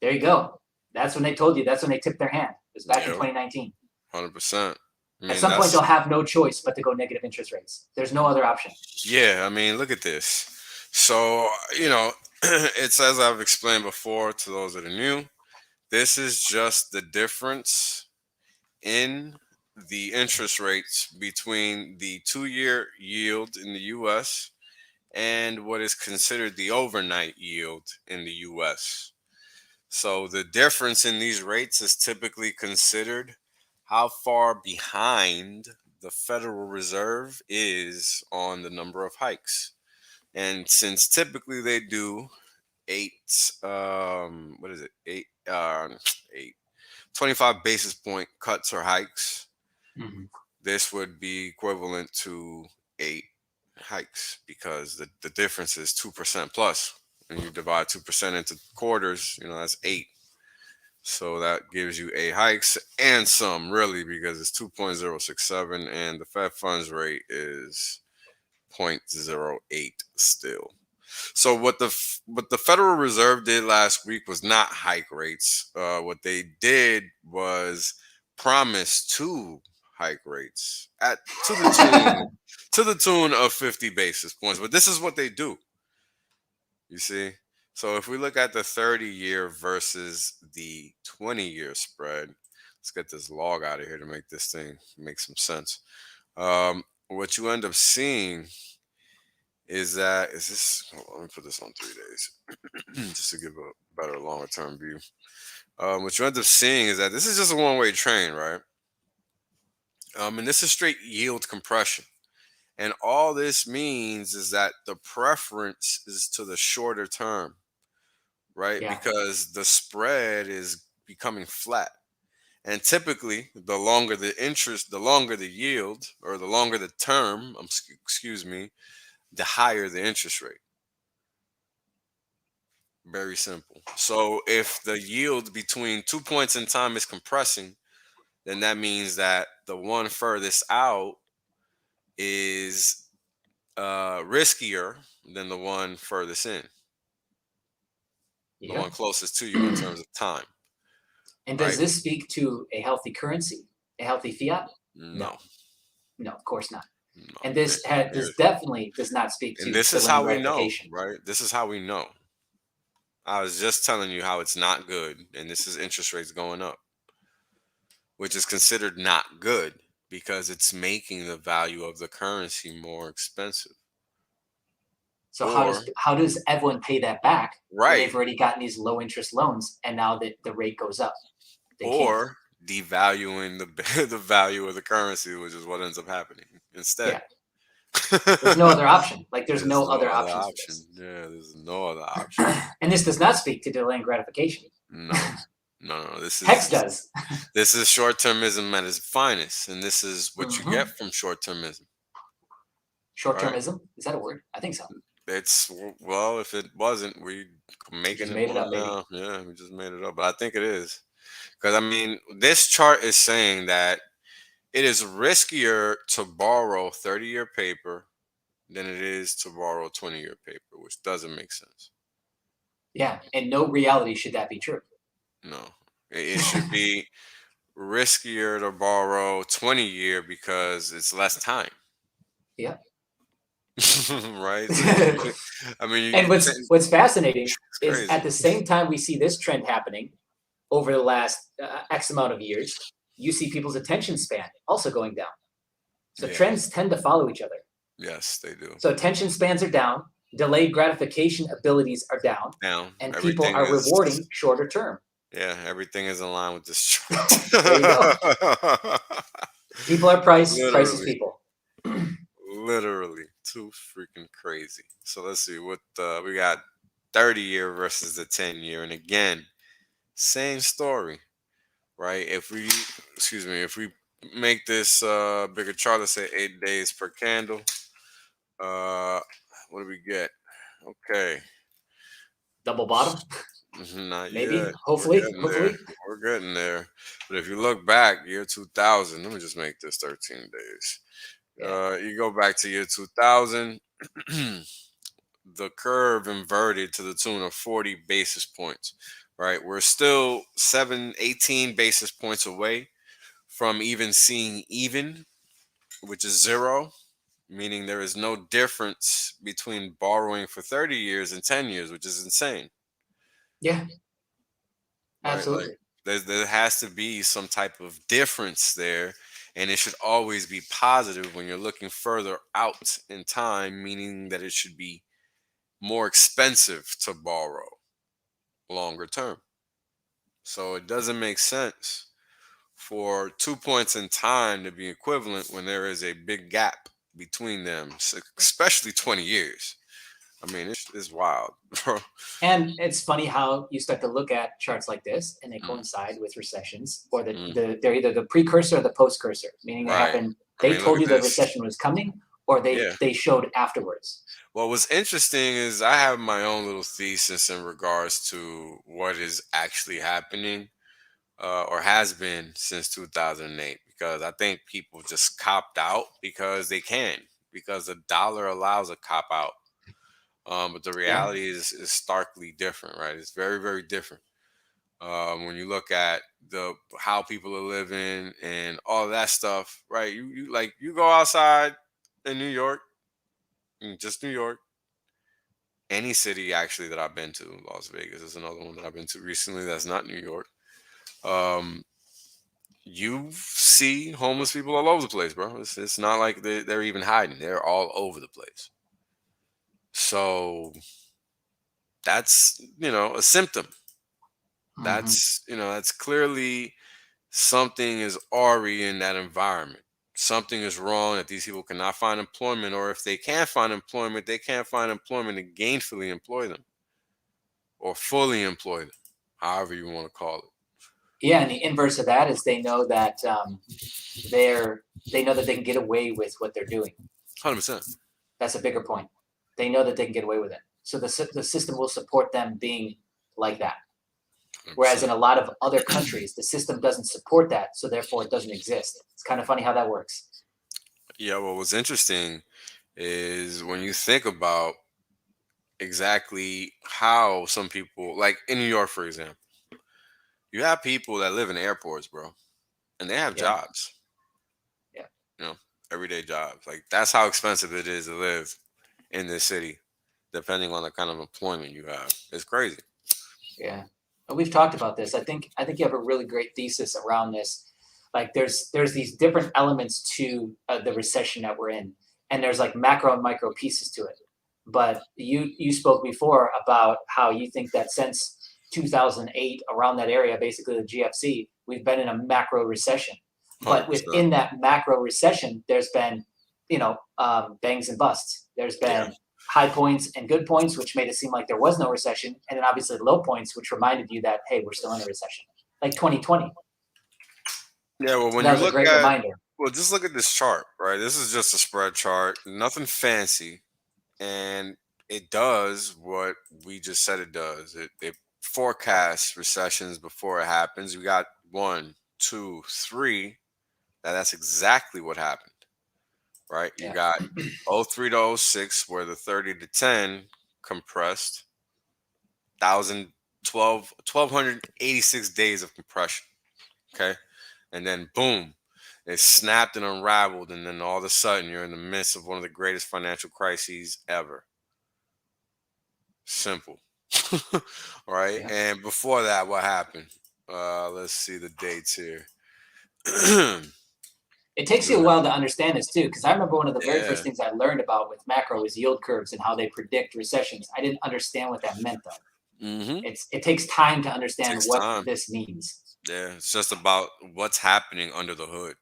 There you go. That's when they told you. That's when they tipped their hand. It was back in 2019. 100%. At some point, they'll have no choice but to go negative interest rates. There's no other option. Yeah, I mean, look at this. So, it's, as I've explained before to those that are new, this is just the difference in the interest rates between the 2-year yield in the U.S. and what is considered the overnight yield in the U.S. So the difference in these rates is typically considered how far behind the Federal Reserve is on the number of hikes. And since typically they do 25 basis point cuts or hikes, this would be equivalent to 8 hikes, because the difference is 2% plus. And you divide 2% into quarters, that's 8. So that gives you 8 hikes and some, really, because it's 2.067 and the Fed funds rate is 0.08 still. So what the Federal Reserve did last week was not hike rates. What they did was promise to hike rates to the tune of 50 basis points. But this is what they do. You see? So if we look at the 30-year versus the 20-year spread, let's get this log out of here to make this thing make some sense. What you end up seeing is that let me put this on 3 days just to give a better longer term view. What you end up seeing is that this is just a one-way train, right? And this is straight yield compression. And all this means is that the preference is to the shorter term, right? Yeah. Because the spread is becoming flat. And typically, the longer the interest, the longer the yield, or the longer the term, the higher the interest rate. Very simple. So if the yield between 2 points in time is compressing, then that means that the one furthest out is riskier than the one furthest in, the one closest to you in terms of time. And does this speak to a healthy currency, a healthy fiat? No. No, of course not. No. And this definitely does not speak to. And this is how we know, right? This is how we know. I was just telling you how it's not good, and this is interest rates going up, which is considered not good because it's making the value of the currency more expensive. So how does everyone pay that back? Right. They've already gotten these low interest loans, and now the rate goes up. Or devaluing the value of the currency, which is what ends up happening instead. Yeah. There's no other option. Like there's no other option. Yeah, there's no other option. And this does not speak to delaying gratification. No. This is HEX does. This is short-termism at its finest, and this is what you get from short-termism. Short-termism? Right? Is that a word? I think so. It's, well, if it wasn't, we making it up now. Yeah, we just made it up, but I think it is. Because I mean, this chart is saying that it is riskier to borrow 30-year paper than it is to borrow 20-year paper, which doesn't make sense. Yeah, and no reality should that be true. No, it should be riskier to borrow 20-year because it's less time. Yeah. Right. I mean, and what's fascinating is at the same time we see this trend happening over the last X amount of years, you see people's attention span also going down. So trends tend to follow each other. Yes, they do. So attention spans are down, delayed gratification abilities are down, and people are rewarding shorter term. Yeah, everything is in line with this chart. There you go. People are price, price is people. Literally, too freaking crazy. So let's see what we got. 30-year versus the 10-year, and again, same story, right? If we make this bigger chart, let's say 8 days per candle. What do we get? Okay, double bottom. Not maybe yet. hopefully we're getting there. But if you look back, year 2000, let me just make this 13 days. You go back to year 2000, the curve inverted to the tune of 40 basis points, right? We're still 18 basis points away from even seeing even, which is 0, meaning there is no difference between borrowing for 30 years and 10 years, which is insane. Yeah, absolutely. Like, there has to be some type of difference there, and it should always be positive when you're looking further out in time, meaning that it should be more expensive to borrow longer term. So it doesn't make sense for 2 points in time to be equivalent when there is a big gap between them, especially 20 years. I mean, it's wild, bro. And it's funny how you start to look at charts like this and they coincide with recessions, or they're either the precursor or the postcursor, meaning they happen. They told you the recession was coming, or they showed afterwards. What was interesting is I have my own little thesis in regards to what is actually happening or has been since 2008, because I think people just copped out because they can, because the dollar allows a cop out. But the reality is starkly different, right? It's very, very different. When you look at how people are living and all that stuff, right? You go outside in New York, just New York, any city actually that I've been to. Las Vegas is another one that I've been to recently that's not New York. You see homeless people all over the place, bro. It's not like they're even hiding. They're all over the place. So that's, a symptom. That's, that's clearly something is awry in that environment. Something is wrong that these people cannot find employment, or if they can find employment, they can't find employment to gainfully employ them or fully employ them, however you want to call it. Yeah, and the inverse of that is they know that they know that they can get away with what they're doing. 100%. That's a bigger point. they know that they can get away with it. So the system will support them being like that. Whereas in a lot of other countries, the system doesn't support that, so therefore it doesn't exist. It's kind of funny how that works. Yeah, well, what's interesting is when you think about exactly how some people, like in New York, for example, you have people that live in airports, bro, and they have Yeah. jobs. Yeah. You know, everyday jobs. Like that's how expensive it is to live in this city, depending on the kind of employment you have. It's crazy. Yeah. And we've talked about this. I think you have a really great thesis around this. Like there's these different elements to the recession that we're in, and there's like macro and micro pieces to it. But you spoke before about how you think that since 2008, around that area, basically the GFC, we've been in a macro recession. But 100%. within that macro recession, there's been, bangs and busts. There's been high points and good points, which made it seem like there was no recession, and then obviously low points, which reminded you that, hey, we're still in a recession, like 2020. Yeah, well, when That you was a look great at, reminder. well, just look at this chart, right? This is just a spread chart, nothing fancy, and it does what we just said it does. It forecasts recessions before it happens. We got 1, 2, 3. That's exactly what happened, right? You Yeah. got 03 to 06, where the 30 to 10 compressed, 1,286 days of compression. Okay. And then boom, it snapped and unraveled. And then all of a sudden, you're in the midst of one of the greatest financial crises ever. Simple. Right. Yeah. And before that, what happened? Let's see the dates here. It takes you a while to understand this too, because I remember one of the very first Yeah. things I learned about with macro is yield curves and how they predict recessions. I didn't understand what that meant though. Mm-hmm. It takes time to understand Takes what time. this means. Yeah. It's just about what's happening under the hood.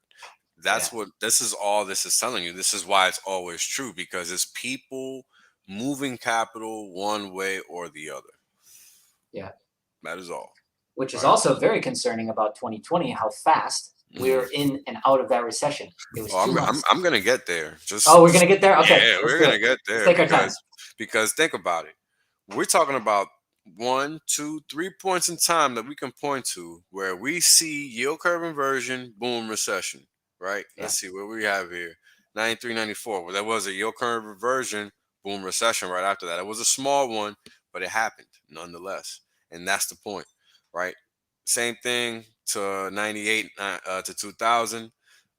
That's what this is all this is telling you. This is why it's always true, because it's people moving capital one way or the other. Yeah. That is all. Which is Right. also very concerning about 2020, how fast we're in and out of that recession. It was 2 months. I'm gonna get there. We're gonna get there. Okay, yeah, let's we're do gonna it. get Let's there take our time. because think about it. We're talking about 1, 2, 3 points in time that we can point to where we see yield curve inversion, boom, recession. Right? Yeah. Let's see what we have here. 93, 94. Well, there was a yield curve reversion, boom, recession right after that. It was a small one, but it happened nonetheless. And that's the point, right? Same thing to 98 to 2000,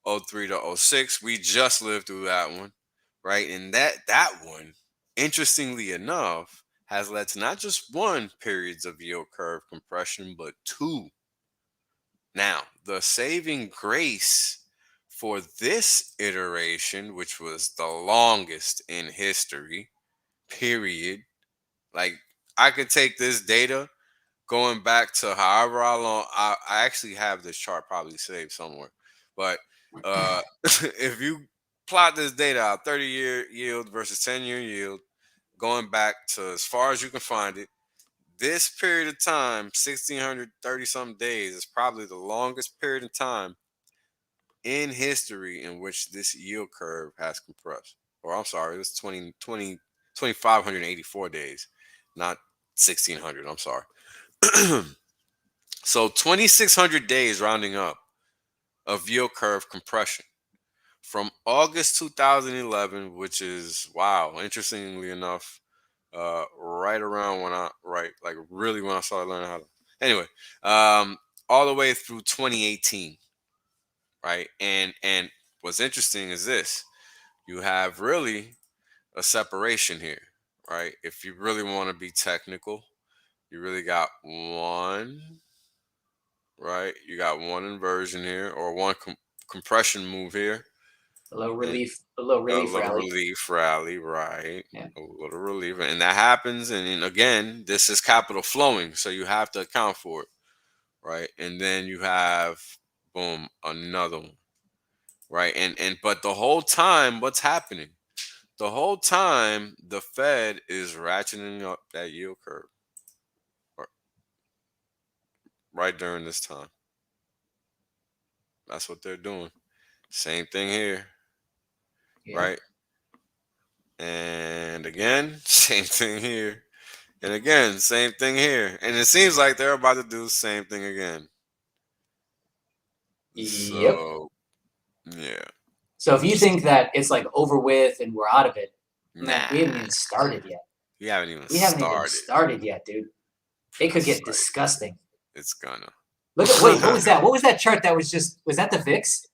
03 to 06. We just lived through that one, right? And that one, interestingly enough, has led to not just one periods of yield curve compression, but 2. Now, the saving grace for this iteration, which was the longest in history, period. Like I could take this data going back to however how long I actually have this chart probably saved somewhere. But if you plot this data out, 30-year yield versus 10-year yield, going back to as far as you can find it, this period of time, 1,630 some days, is probably the longest period of time in history in which this yield curve has compressed. Or I'm sorry, it's 2,584 days, not 1,600. I'm sorry. So 2,600 days rounding up of yield curve compression from August 2011, which is wow, interestingly enough, right around when really when I started learning how to. Anyway, all the way through 2018, right? And what's interesting is this: you have really a separation here, right? If you really want to be technical, you really got one, right? You got one inversion here, or one compression move here. A little relief rally. Relief rally, right? Yeah. A little relief, and that happens. And again, this is capital flowing, so you have to account for it, right? And then you have boom, another one, right? And but the whole time, what's happening? The whole time, the Fed is ratcheting up that yield curve, right during this time. That's what they're doing. Same thing here, Yeah. right? And again, same thing here. And again, same thing here. And it seems like they're about to do the same thing again. Yep. So, yeah. So if you think that it's like over with and we're out of it, man, Nah. we haven't even started yet. We haven't even started yet, dude. It could get disgusting. It's gonna. Look at wait, what was that? What was that chart that was that the VIX?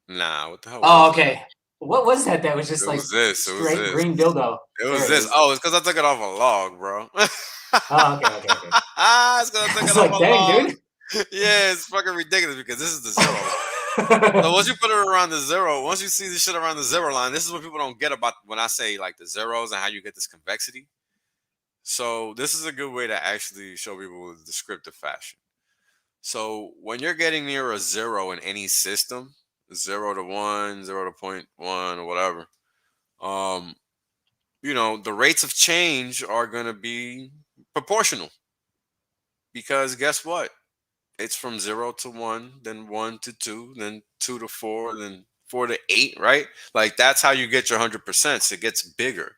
Nah, what the hell? Oh, okay. What was that? That was just it like was this. straight green dildo. It was this. Oh, it's because I took it off a log, bro. Oh, okay. It's because I took it off a log. Dude. Yeah, it's fucking ridiculous because this is the zero. So once you put it around the zero, once you see this shit around the zero line, this is what people don't get about when I say like the zeros and how you get this convexity. So this is a good way to actually show people with descriptive fashion. So when you're getting near a zero in any system, 0 to 1, 0 to 0.1 or whatever, you know, the rates of change are going to be proportional. Because guess what? It's from 0 to 1, then 1 to 2, then 2 to 4, then 4 to 8, right? Like that's how you get your 100%. So it gets bigger,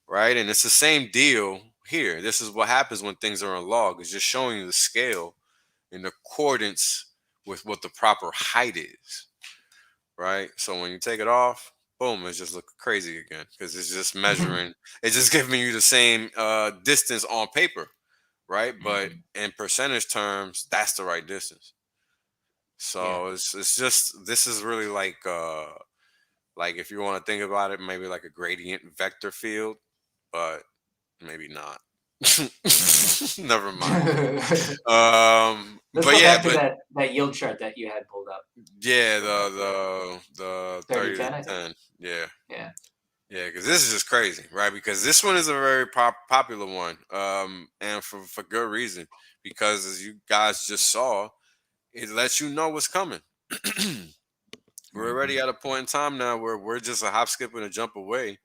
right? And it's the same deal here. This is what happens when things are in log. It's just showing you the scale in accordance with what the proper height is, right? So when you take it off, boom, it's just looking crazy again because it's just measuring. It's just giving you the same distance on paper, right? But in percentage terms, that's the right distance. So it's just, this is really like if you want to think about it, maybe like a gradient vector field, but maybe not. Never mind. Let's go back to that yield chart that you had pulled up. Yeah, the 30 to 10. Yeah, because this is just crazy, right? Because this one is a very popular one, and for good reason. Because as you guys just saw, it lets you know what's coming. We're already at a point in time now where we're just a hop, skip, and a jump away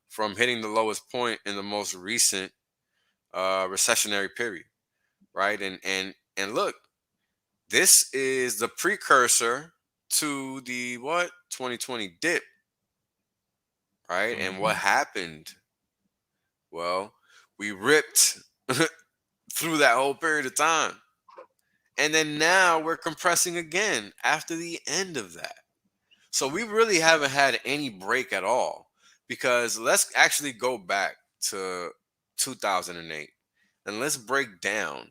from hitting the lowest point in the most recent recessionary period, right? And look, this is the precursor to the 2020 dip, right? And what happened? Well, we ripped through that whole period of time, and then now we're compressing again after the end of that. So we really haven't had any break at all, because let's actually go back to 2008 and let's break down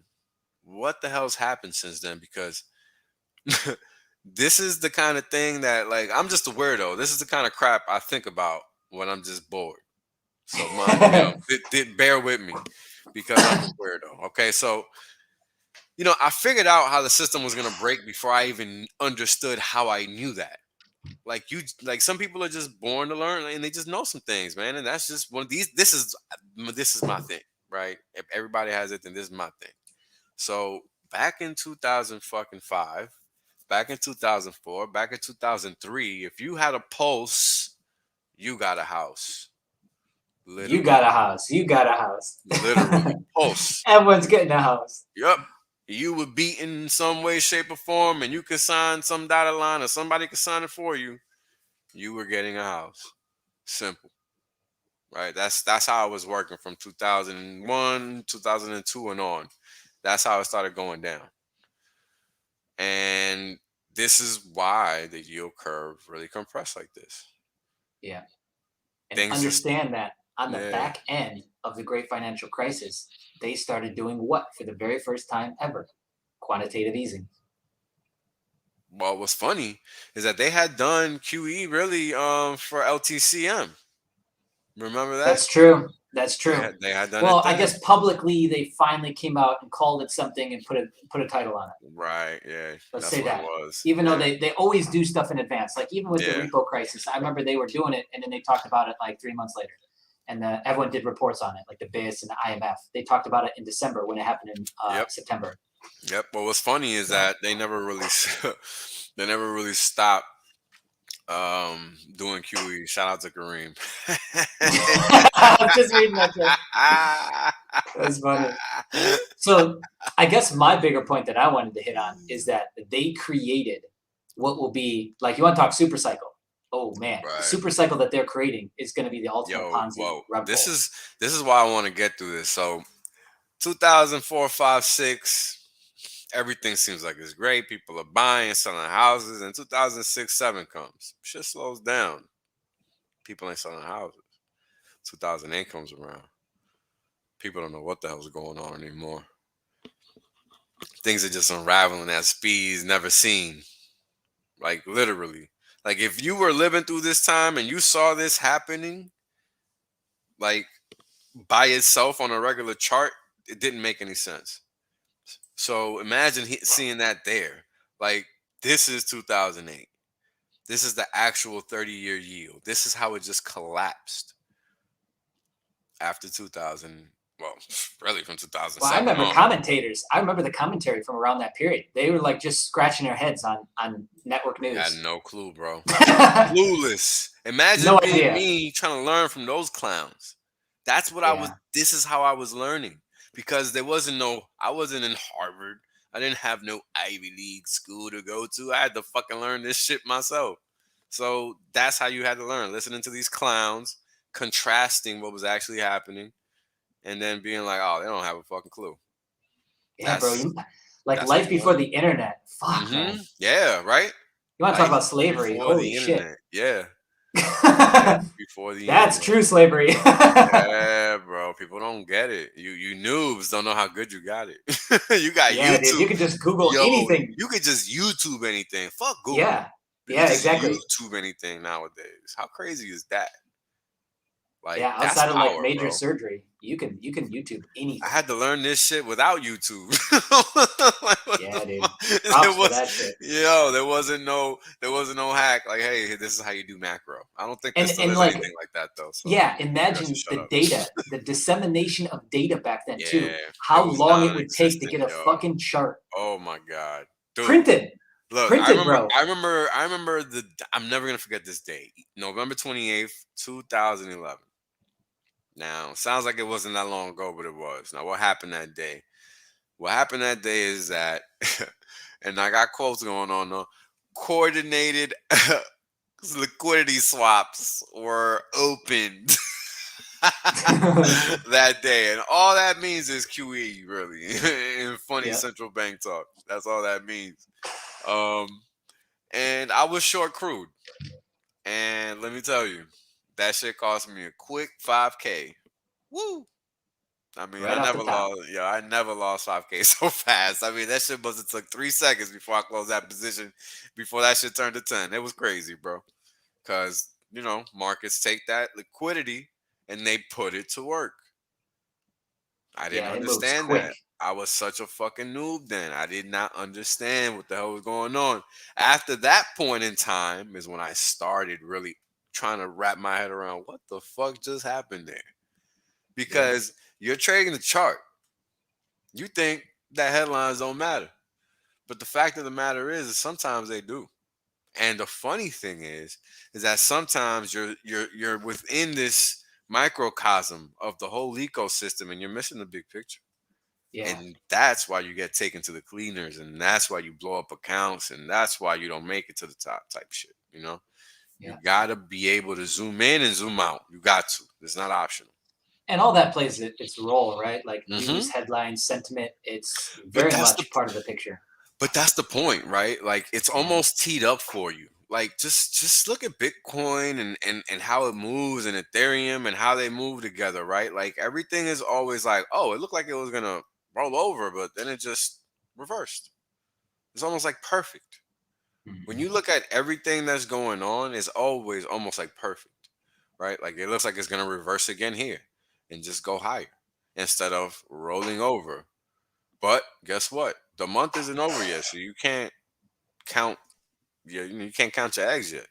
what the hell's happened since then, because this is the kind of thing that, like, I'm just a weirdo. This is the kind of crap I think about when I'm just bored. So bear with me because I'm a weirdo. Okay, so I figured out how the system was gonna break before I even understood how I knew that. Like some people are just born to learn and they just know some things, man. And that's just one of these. This is my thing, right? If everybody has it, then this is my thing. So back in 2005, back in 2004, back in 2003, if you had a pulse, you got a house. Literally. You got a house. Literally, pulse. Everyone's getting a house. Yep. You were beaten in some way, shape, or form, and you could sign some dotted line, or somebody could sign it for you. You were getting a house. Simple. Right? That's how it was working from 2001, 2002, and on. That's how it started going down. And this is why the yield curve really compressed like this. Yeah. And understand that on the back end of the great financial crisis, they started doing what for the very first time ever? Quantitative easing. Well, what's funny is that they had done QE really for LTCM. Remember that? That's true. That's true. They had done well, I guess publicly they finally came out and called it something and put a title on it. Right. Yeah. Let's say that. Even though they always do stuff in advance. Like even with the repo crisis, I remember they were doing it and then they talked about it like 3 months later. And everyone did reports on it, like the BIS and the IMF. They talked about it in December when it happened in September. Yep. Well, what's funny is that they never really stopped doing QE. Shout out to Kareem. I was just reading that. That's funny. So I guess my bigger point that I wanted to hit on is that they created what will be, like, you want to talk super cycle. oh man, the Right. super cycle that they're creating is going to be the ultimate Yo, Ponzi well, rug this pull. is why I want to get through this. So 2004, 5, 6, everything seems like it's great. People are buying, selling houses. And 2006, 7 comes. Shit slows down. People ain't selling houses. 2008 comes around. People don't know what the hell's going on anymore. Things are just unraveling at speeds never seen. Like literally. Like if you were living through this time and you saw this happening, like by itself on a regular chart, it didn't make any sense. So imagine seeing that there. Like this is 2008. This is the actual 30-year yield. This is how it just collapsed after 2000. Well, really from Well, I 2007 remember on. commentators. I remember the commentary from around that period. They were like just scratching their heads on network news. I had no clue, bro. Clueless. Imagine No being idea. me trying to learn from those clowns. That's what I was. Yeah. This is how I was learning because there wasn't no. I wasn't in Harvard. I didn't have no Ivy League school to go to. I had to fucking learn this shit myself. So that's how you had to learn. Listening to these clowns, contrasting what was actually happening, and then being like, "Oh, they don't have a fucking clue." Yeah, bro. That's Like that's what life you before learn. the internet. Fuck, man. Yeah, right. You want to talk Life about slavery? before Holy the shit. internet. Yeah. Life before the That's internet. true slavery. Yeah, bro. People don't get it. You noobs don't know how good you got it. You got Yeah, dude. You YouTube. can just Google Yo, anything. you could just YouTube anything. Fuck Google. Yeah. You can Yeah, just exactly. YouTube anything nowadays. How crazy is that? Like Yeah, that's outside of like power, major bro. surgery, you can YouTube I anything. had to learn this shit without YouTube. Like, what Yeah, the dude. fuck? Props for that shit. There wasn't no hack. Like, hey, this is how you do macro. I don't think there still And is like, anything like that though. So yeah, you guys should imagine shut the up. data, the dissemination of data back then too. Yeah, How it was long it would take to non-existent, get a yo. fucking chart Oh my god, dude. printed. Look, Printed, bro. I remember the. I'm never gonna forget this day, November 28th, 2011. Now, sounds like it wasn't that long ago, but it was. Now, what happened that day? What happened that day is that, and I got quotes going on though. Coordinated liquidity swaps were opened that day, and all that means is QE, really, in funny Yeah. central bank talk. That's all that means. And I was short crude, and let me tell you, that shit cost me a quick 5K. Woo! I mean, Right off the top. I never lost 5K so fast. I mean, that shit must have took 3 seconds before I closed that position, before that shit turned to 10. It was crazy, bro. Because, markets take that liquidity and they put it to work. I didn't Yeah, it moves understand quick. that. I was such a fucking noob then. I did not understand what the hell was going on. After that point in time is when I started really trying to wrap my head around what the fuck just happened there. Because you're trading the chart. You think that headlines don't matter. But the fact of the matter is sometimes they do. And the funny thing is that sometimes you're within this microcosm of the whole ecosystem and you're missing the big picture. Yeah. And that's why you get taken to the cleaners, and that's why you blow up accounts, and that's why you don't make it to the top type shit. Yeah. You gotta be able to zoom in and zoom out. You got to. It's not optional. And all that plays its role, right? Like news, headlines, sentiment. It's very much part of the picture. But that's the point, right? Like it's almost teed up for you. Like just look at Bitcoin and how it moves, and Ethereum and how they move together, right? Like everything is always like, oh, it looked like it was gonna roll over, but then it just reversed. It's almost like perfect. When you look at everything that's going on, it's always almost like perfect, right? Like it looks like it's gonna reverse again here and just go higher instead of rolling over. But guess what? The month isn't over yet, so you can't count. You can't count your eggs yet.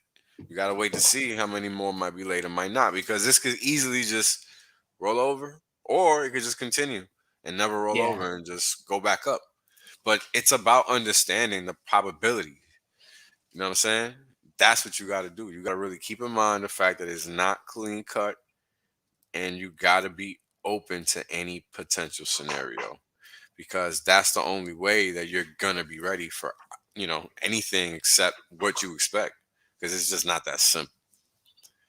You gotta wait to see how many more might be later, might not, because this could easily just roll over, or it could just continue and never roll over and just go back up. But it's about understanding the probability. You know what I'm saying? That's what you got to do. You got to really keep in mind the fact that it's not clean cut, and you got to be open to any potential scenario, because that's the only way that you're gonna be ready for anything except what you expect. because it's just not that simple.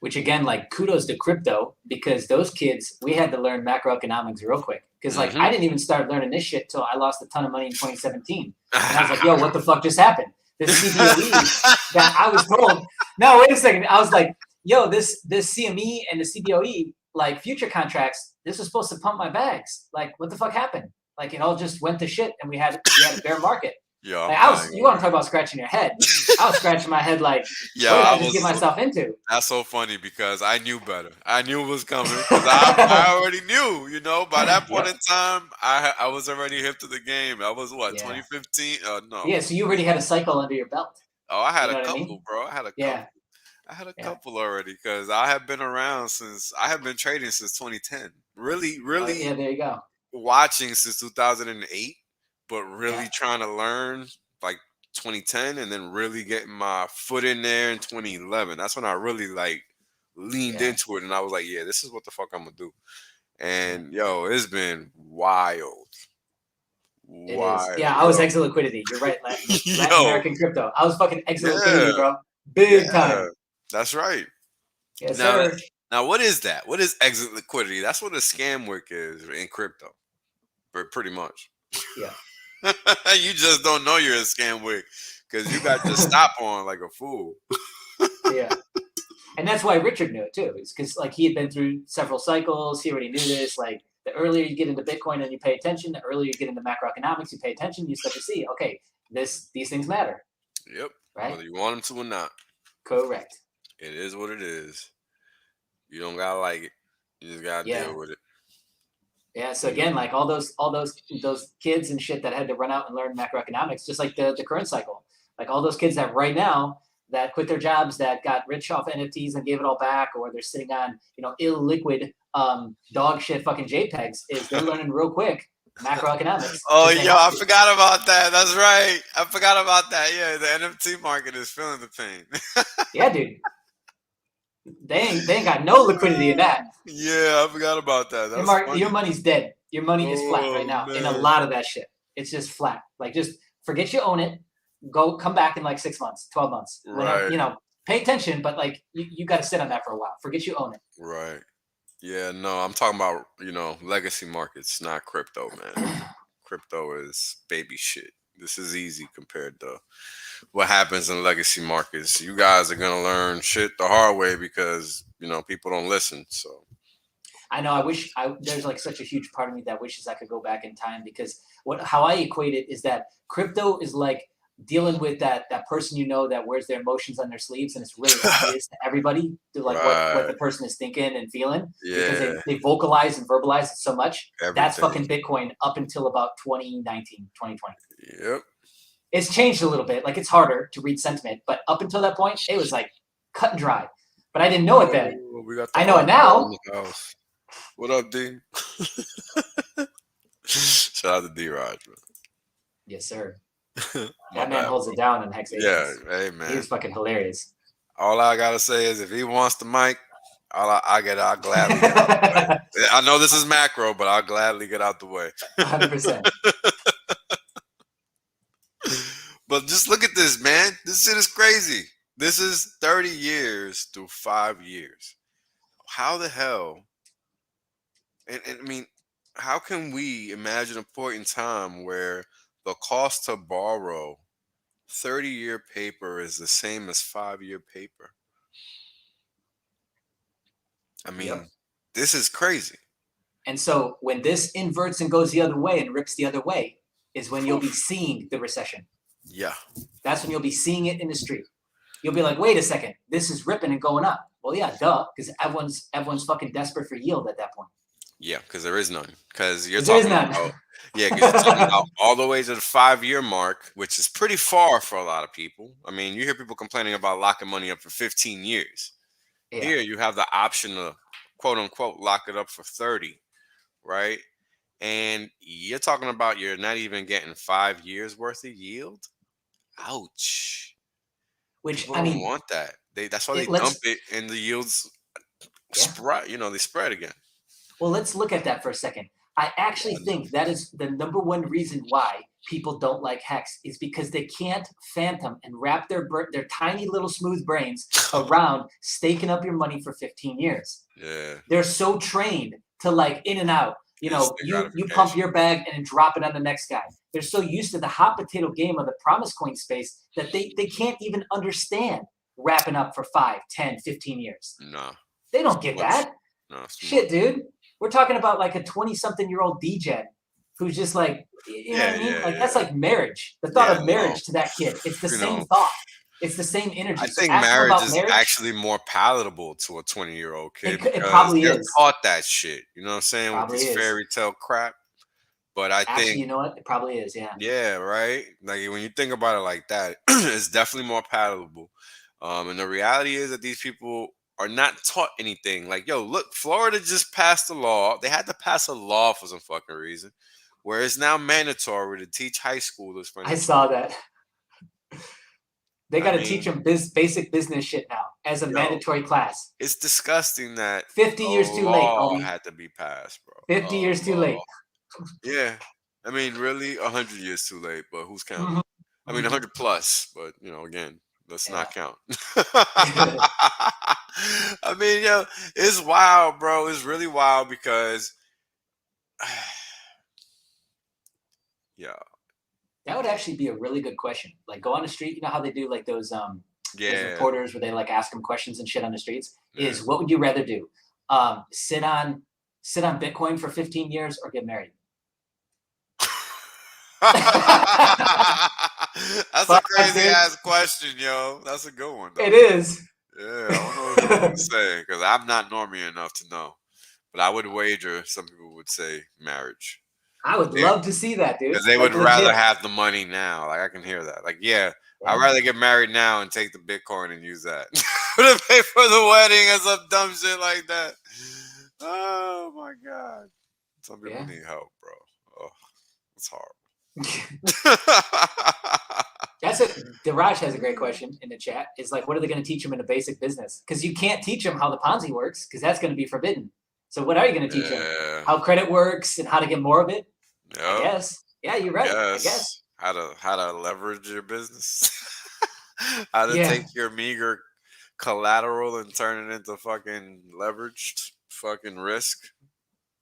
Which again, like kudos to crypto, because those kids, we had to learn macroeconomics real quick. Because like I didn't even start learning this shit till I lost a ton of money in 2017. And I was like, yo, what the fuck just happened? This CBOE that I was told, no, wait a second. I was like, yo, this CME and the CBOE, like future contracts, this was supposed to pump my bags. Like, what the fuck happened? Like it all just went to shit and we had a bear market. Yeah, like, you want to talk about scratching your head? I was scratching my head like, yeah, what did I just get myself into? That's so funny because I knew better. I knew it was coming because I already knew. You know, by that point in time, I was already hip to the game. That was what 2015. No. Yeah, so you already had a cycle under your belt. Oh, I had a couple, bro. I had a couple. Yeah. I had a couple already because I have been around since I have been trading since 2010. Really. Yeah, there you go. Watching since 2008. But really trying to learn like 2010 and then really getting my foot in there in 2011. That's when I really like leaned into it and I was like, yeah, this is what the fuck I'm gonna do. And yo, it's been wild. It is. Yeah, I was exit liquidity. You're right. Latin American crypto. I was fucking exit liquidity, bro. Big time. That's right. Yes, sir. Now, what is that? What is exit liquidity? That's what a scam wick is in crypto. Pretty much. Yeah. You just don't know you're a scam wick because you got to stop on like a fool. Yeah. And that's why Richard knew it too. It's because like he had been through several cycles. He already knew this. Like the earlier you get into Bitcoin and you pay attention, the earlier you get into macroeconomics, you pay attention, you start to see, okay, these things matter. Yep. Right. Whether you want them to or not. Correct. It is what it is. You don't gotta like it. You just gotta deal with it. Yeah. So again, like all those kids and shit that had to run out and learn macroeconomics, just like the current cycle, like all those kids that right now that quit their jobs, that got rich off NFTs and gave it all back, or they're sitting on, illiquid dog shit fucking JPEGs, is they're learning real quick macroeconomics. Oh, yo, I forgot about that. That's right. I forgot about that. Yeah, the NFT market is feeling the pain. Yeah, dude. They ain't got no liquidity in that. Yeah, I forgot about that. Your money's dead. Your money is flat right now in a lot of that shit. It's just flat. Like, just forget you own it. Come back in like 6 months, 12 months. Right. Pay attention, but like you got to sit on that for a while. Forget you own it. Right. Yeah, no, I'm talking about, legacy markets, not crypto, man. Crypto is baby shit. This is easy compared to what happens in legacy markets. You guys are going to learn shit the hard way because, people don't listen. So I know. There's like such a huge part of me that wishes I could go back in time, because how I equate it is that crypto is like dealing with that person that wears their emotions on their sleeves, and it's really obvious to everybody what the person is thinking and feeling, because they vocalize and verbalize it so much. Everything. That's fucking Bitcoin up until about 2019, 2020. Yep. It's changed a little bit. Like, it's harder to read sentiment, but up until that point, it was like cut and dry. But I didn't know it then. I know it now. What up, D? Shout out to D-Raj, bro. Yes, sir. That man holds it down in Hex. Yeah, hey, man. He's fucking hilarious. All I gotta say is, if he wants the mic, I'll gladly get out the way. I know this is macro, but I'll gladly get out the way. 100%. But just look at this, man. This shit is crazy. This is 30 years through 5 years. How the hell? And I mean, how can we imagine a point in time where the cost to borrow 30-year paper is the same as 5-year paper? I mean, This is crazy. And so when this inverts and goes the other way and rips the other way is when you'll be seeing the recession. Yeah. That's when you'll be seeing it in the street. You'll be like, wait a second, this is ripping and going up. Well, yeah, duh, because everyone's fucking desperate for yield at that point. Yeah, because there is none. Because you're talking about, you're talking about all the way to the 5-year mark, which is pretty far for a lot of people. I mean, you hear people complaining about locking money up for 15 years. Yeah. Here, you have the option to, quote unquote, lock it up for 30, right? And you're talking about you're not even getting 5 years worth of yield. Ouch. Which, people don't want that. That's why they dump it and the yields spread. They spread again. Well, let's look at that for a second. I actually think that is the number one reason why people don't like Hex is because they can't phantom and wrap their tiny little smooth brains around staking up your money for 15 years. Yeah. They're so trained to like in and out. You know, you pump your bag and then drop it on the next guy. They're so used to the hot potato game of the promise coin space that they can't even understand wrapping up for 5, 10, 15 years. No. They don't get that. No, shit, dude. We're talking about like a 20-something-year-old DJ who's just like, you know what I mean? Like that's like marriage. The thought of marriage to that kid. It's the same thought. It's the same energy. I think marriage is actually more palatable to a 20-year-old kid. It probably they're is. taught that shit. You know what I'm saying? Probably with this fairy tale crap. But I think, you know what? It probably is, yeah. Yeah, right? Like when you think about it like that, it's definitely more palatable. And the reality is that these people are not taught anything. Like, yo, look, Florida just passed a law. They had to pass a law for some fucking reason, where it's now mandatory to teach high schoolers. I saw that. They got to teach them basic business shit now as a mandatory class. It's disgusting that 50 years too late. Homie. Had to be passed, bro. 50 years too late. Yeah, I mean, really, 100 years too late. But who's counting? I mean, 100 plus. But you know, again, let's not count. I mean, yo, it's wild, bro. It's really wild because, yeah. That would actually be a really good question. Like go on the street, you know how they do like those those reporters where they like ask them questions and shit on the streets? Is what would you rather do? Sit on Bitcoin for 15 years or get married? That's a crazy ass question, yo. That's a good one, though. It is. Yeah, I don't know what you would say because I'm not normie enough to know. But I would wager some people would say marriage. I would love to see that, dude. Because they would rather have the money now. Like, I can hear that. Like, yeah, I'd rather get married now and take the Bitcoin and use that to pay for the wedding or some dumb shit like that. Oh, my God. Some people need help, bro. Oh, it's horrible. Diraj has a great question in the chat. It's like, what are they going to teach them in a basic business? Because you can't teach them how the Ponzi works because that's going to be forbidden. So what are you going to teach them? How credit works and how to get more of it? Yep. I guess. Yeah, you're right. I guess. How to leverage your business. How to take your meager collateral and turn it into fucking leveraged fucking risk.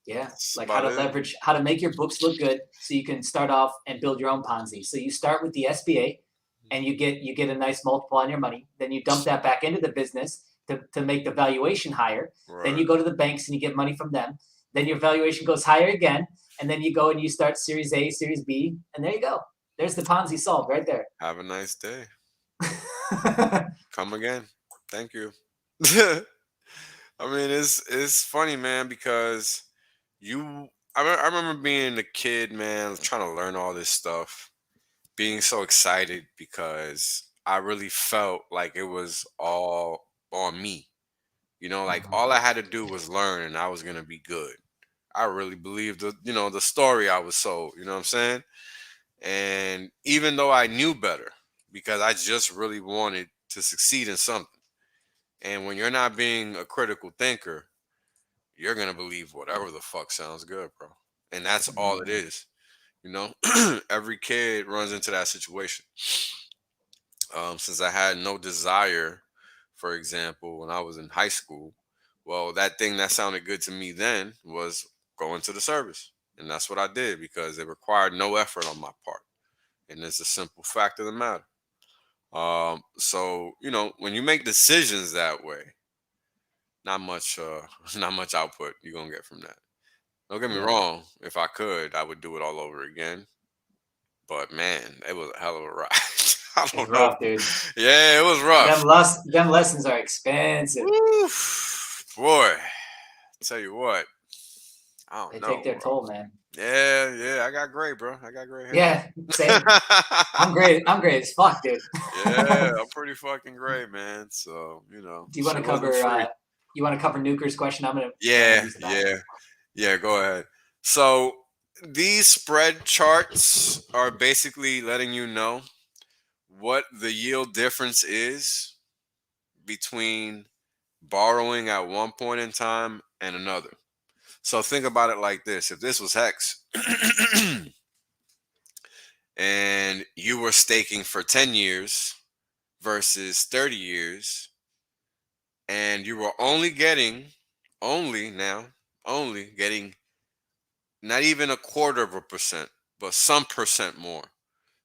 Yeah, that's like how to leverage, how to make your books look good so you can start off and build your own Ponzi. So you start with the SBA and you get a nice multiple on your money. Then you dump that back into the business to make the valuation higher. Right. Then you go to the banks and you get money from them. Then your valuation goes higher again. And then you go and you start Series A, Series B. And there you go. There's the Ponzi solved right there. Have a nice day. Come again. Thank you. I mean, it's funny, man, because I remember being a kid, man, trying to learn all this stuff, being so excited because I really felt like it was all on me. You know, like all I had to do was learn and I was going to be good. I really believed the story I was sold, you know what I'm saying? And even though I knew better because I just really wanted to succeed in something. And when you're not being a critical thinker, you're going to believe whatever the fuck sounds good, bro. And that's all it is. You know, every kid runs into that situation. Since I had no desire, for example, when I was in high school, well, that thing that sounded good to me then was going to the service. And that's what I did because it required no effort on my part. And it's a simple fact of the matter. So, you know, when you make decisions that way, not much output you're going to get from that. Don't get me wrong. If I could, I would do it all over again. But man, it was a hell of a ride. I don't know. Rough, dude. Yeah, it was rough. Them lessons are expensive. Oof, boy, tell you what. They take their toll, man. Yeah. I got gray, bro. I got gray hair. Yeah, same. I'm great as fuck, dude. Yeah, I'm pretty fucking gray, man. So, you know. Do you want to cover Nuker's question? I'm gonna. Yeah. Go ahead. So these spread charts are basically letting you know what the yield difference is between borrowing at one point in time and another. So think about it like this. If this was Hex and you were staking for 10 years versus 30 years, and you were only getting not even 1/4%, but some percent more,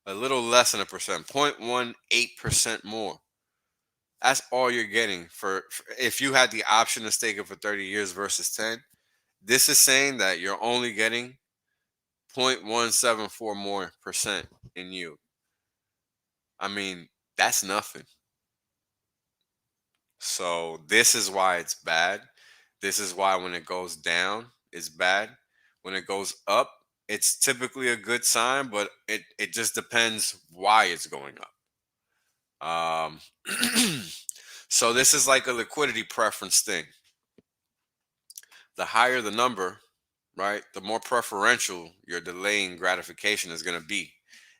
a little less than a percent, 0.18% more. That's all you're getting for if you had the option to stake it for 30 years versus 10. This is saying that you're only getting 0.174 more percent in yield. I mean, that's nothing. So this is why it's bad. This is why when it goes down, it's bad. When it goes up, it's typically a good sign, but it just depends why it's going up. So this is like a liquidity preference thing. The higher the number, right, the more preferential your delaying gratification is going to be.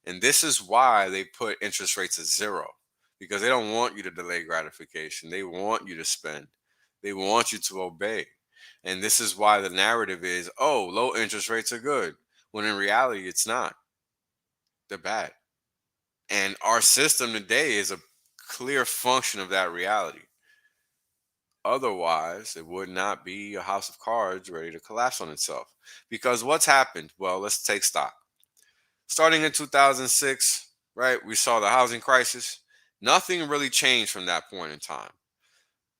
And this is why they put interest rates at 0, because they don't want you to delay gratification. They want you to spend. They want you to obey. And this is why the narrative is, oh, low interest rates are good, when in reality, it's not. They're bad. And our system today is a clear function of that reality. Otherwise, it would not be a house of cards ready to collapse on itself. Because what's happened? Well, let's take stock. Starting in 2006, right, we saw the housing crisis. Nothing really changed from that point in time.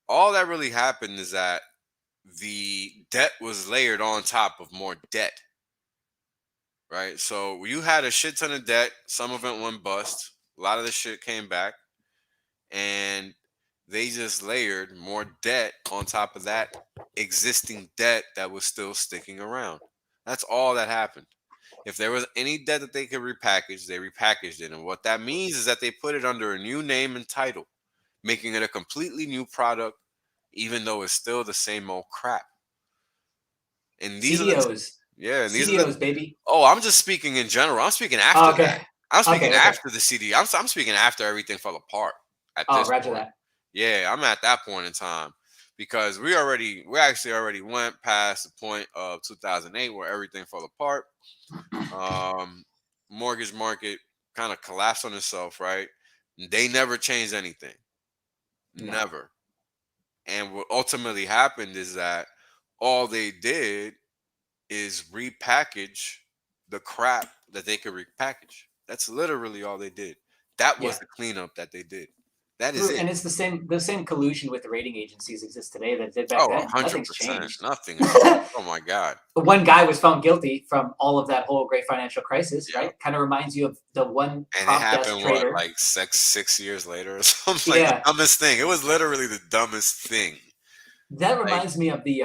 All that really happened is that the debt was layered on top of more debt, right? So you had a shit ton of debt. Some of it went bust. A lot of the shit came back. And they just layered more debt on top of that existing debt that was still sticking around. That's all that happened. If there was any debt that they could repackage, they repackaged it. And what that means is that they put it under a new name and title, making it a completely new product, even though it's still the same old crap. And these CDOs. And these CDOs, baby. Oh, I'm just speaking in general. I'm speaking after that. I'm speaking after the CD. I'm speaking after everything fell apart. At this roger point. that. Yeah, I'm at that point in time because we actually already went past the point of 2008 where everything fell apart. Mortgage market kind of collapsed on itself, right? They never changed anything. No. Never. And what ultimately happened is that all they did is repackage the crap that they could repackage. That's literally all they did. That was the cleanup that they did. That is it. And it's the same collusion with the rating agencies exists today that did back then. 100%. Nothing's changed. Nothing. Oh my God. One guy was found guilty from all of that whole great financial crisis, right? Kind of reminds you of the one prop desk trader. Like 6 years later or something. Like the dumbest thing. It was literally the dumbest thing. That reminds me of the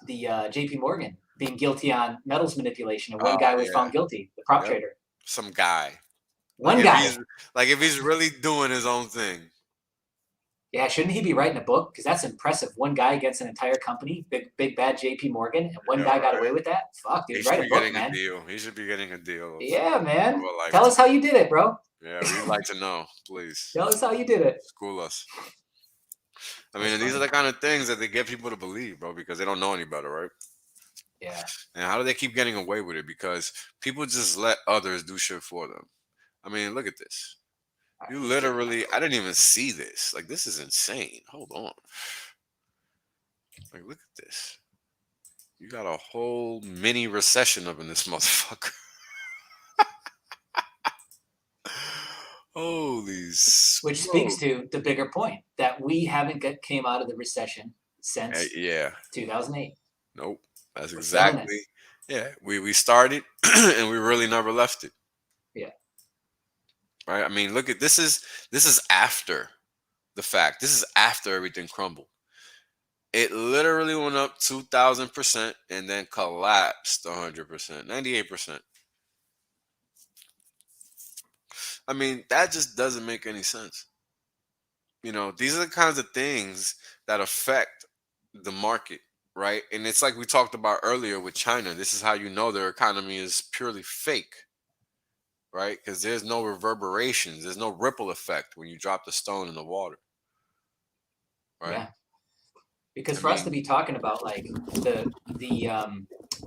JP Morgan being guilty on metals manipulation, and one guy was found guilty, the prop trader. Some guy. One guy. If he's really doing his own thing. Yeah, shouldn't he be writing a book? Because that's impressive. One guy against an entire company, big bad JP Morgan, and one guy got away with that? Fuck, dude, write a book, man. He should be getting a deal. Yeah, man. Tell us how you did it, bro. Yeah, we'd like to know, please. Tell us how you did it. School us. I mean, these are the kind of things that they get people to believe, bro, because they don't know any better, right? Yeah. And how do they keep getting away with it? Because people just let others do shit for them. I mean, look at this. You literally, I didn't even see this. Like, this is insane. Hold on. Like, look at this. You got a whole mini recession up in this motherfucker. Holy smokes. Which speaks to the bigger point that we haven't came out of the recession since 2008. Nope. That's exactly. Yeah. We started and we really never left it. Yeah. Right. I mean, look at this is after the fact. This is after everything crumbled. It literally went up 2,000% and then collapsed 100%, 98%. I mean, that just doesn't make any sense. You know, these are the kinds of things that affect the market, right? And it's like we talked about earlier with China. This is how you know their economy is purely fake. Right? Because there's no reverberations. There's no ripple effect when you drop the stone in the water. Right? Yeah. Because for us to be talking about like the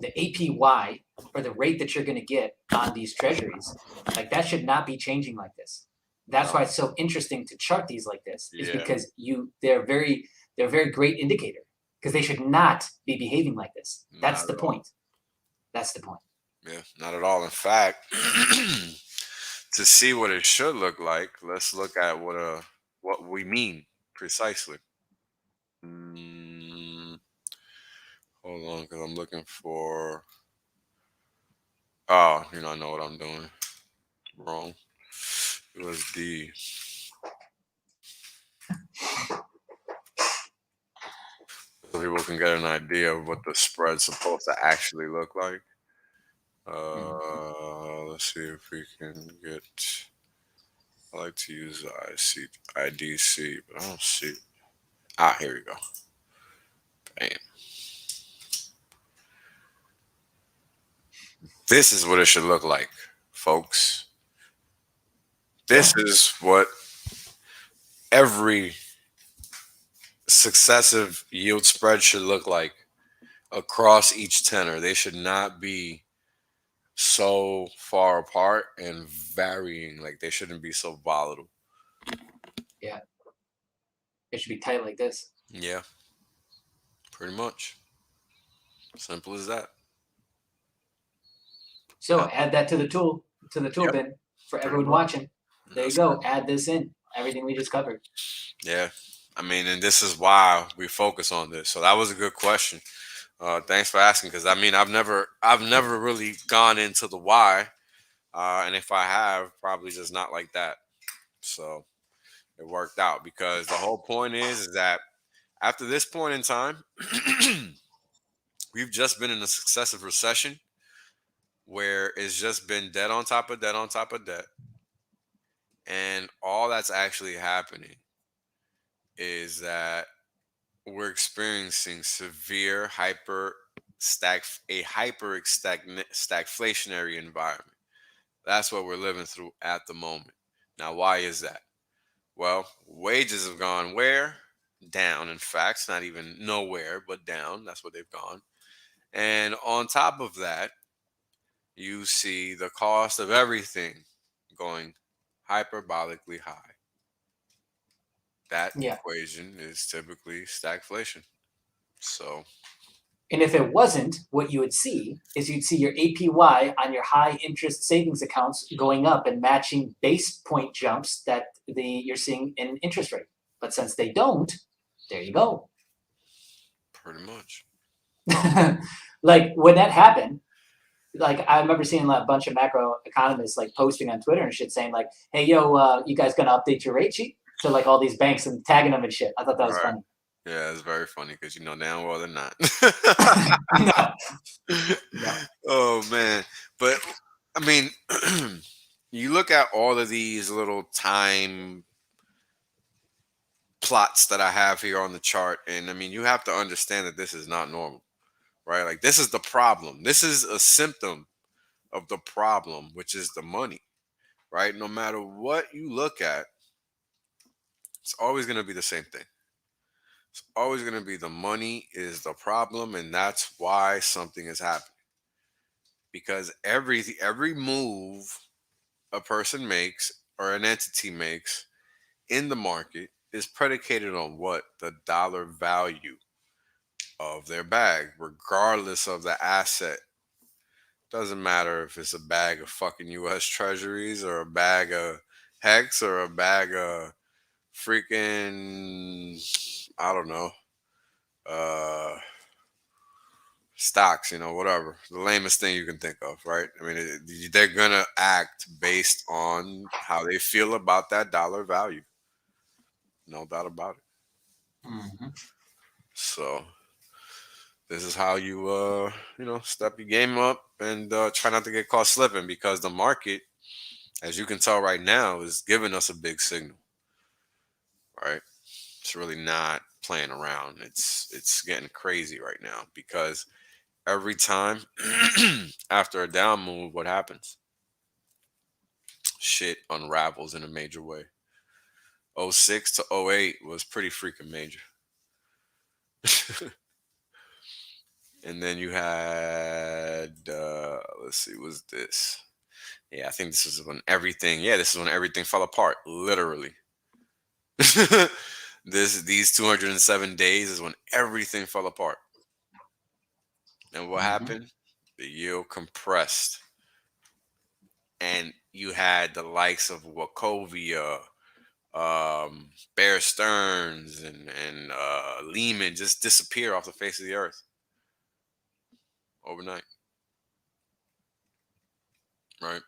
the APY or the rate that you're going to get on these treasuries, like that should not be changing like this. That's why it's so interesting to chart these like this, is because they're a very great indicator, because they should not be behaving like this. That's the point. That's the point. Yeah, not at all. In fact, to see what it should look like, let's look at what we mean precisely. Hold on, because I'm looking for. Oh, I know what I'm doing. Wrong. It was D. So people can get an idea of what the spread's supposed to actually look like. Let's see if we can get. I like to use the IDC, but I don't see it. Ah, here we go. Bam. This is what it should look like, folks. This is what every successive yield spread should look like across each tenor. They should not be so far apart and varying. Like, they shouldn't be so volatile. Yeah. It should be tight like this. Yeah. Pretty much. Simple as that. So add that to the tool bin for everyone watching. There you go. Add this in. Everything we just covered. Yeah. I mean, and this is why we focus on this. So that was a good question. Thanks for asking, because I mean, I've never really gone into the why, and if I have, probably just not like that. So it worked out, because the whole point is that after this point in time, we've just been in a successive recession where it's just been debt on top of debt on top of debt, and all that's actually happening is that we're experiencing severe stagflationary environment. That's what we're living through at the moment. Now, why is that? Well, wages have gone where? Down. In fact, it's not even nowhere, but down. That's where they've gone. And on top of that, you see the cost of everything going hyperbolically high. That equation is typically stagflation. So, and if it wasn't, what you would see is you'd see your APY on your high interest savings accounts going up and matching base point jumps that you're seeing in interest rate. But since they don't, there you go. Pretty much. Like when that happened, like I remember seeing a bunch of macro economists like posting on Twitter and shit saying like, "Hey, yo, you guys gonna update your rate sheet?" To like all these banks and tagging them and shit. I thought that was funny. Yeah, it's very funny because damn well they're not. No. Oh man, but I mean, you look at all of these little time plots that I have here on the chart, and I mean, you have to understand that this is not normal, right? Like, this is the problem. This is a symptom of the problem, which is the money, right? No matter what you look at, it's always going to be the same thing. It's always going to be the money is the problem, and that's why something is happening. Because every move a person makes or an entity makes in the market is predicated on what? The dollar value of their bag, regardless of the asset. Doesn't matter if it's a bag of fucking US Treasuries or a bag of HEX or a bag of freaking, I don't know, stocks, whatever. The lamest thing you can think of, right? I mean, they're going to act based on how they feel about that dollar value. No doubt about it. Mm-hmm. So this is how you, step your game up and try not to get caught slipping, because the market, as you can tell right now, is giving us a big signal, right? It's really not playing around. It's getting crazy right now, because every time after a down move, what happens? Shit unravels in a major way. 06 to 08 was pretty freaking major. And then you had let's see, was this? Yeah, I think this is when everything. Yeah, this is when everything fell apart. Literally, these 207 days is when everything fell apart. And what happened? The yield compressed, and you had the likes of Wachovia, Bear Stearns, and Lehman just disappear off the face of the earth overnight, right?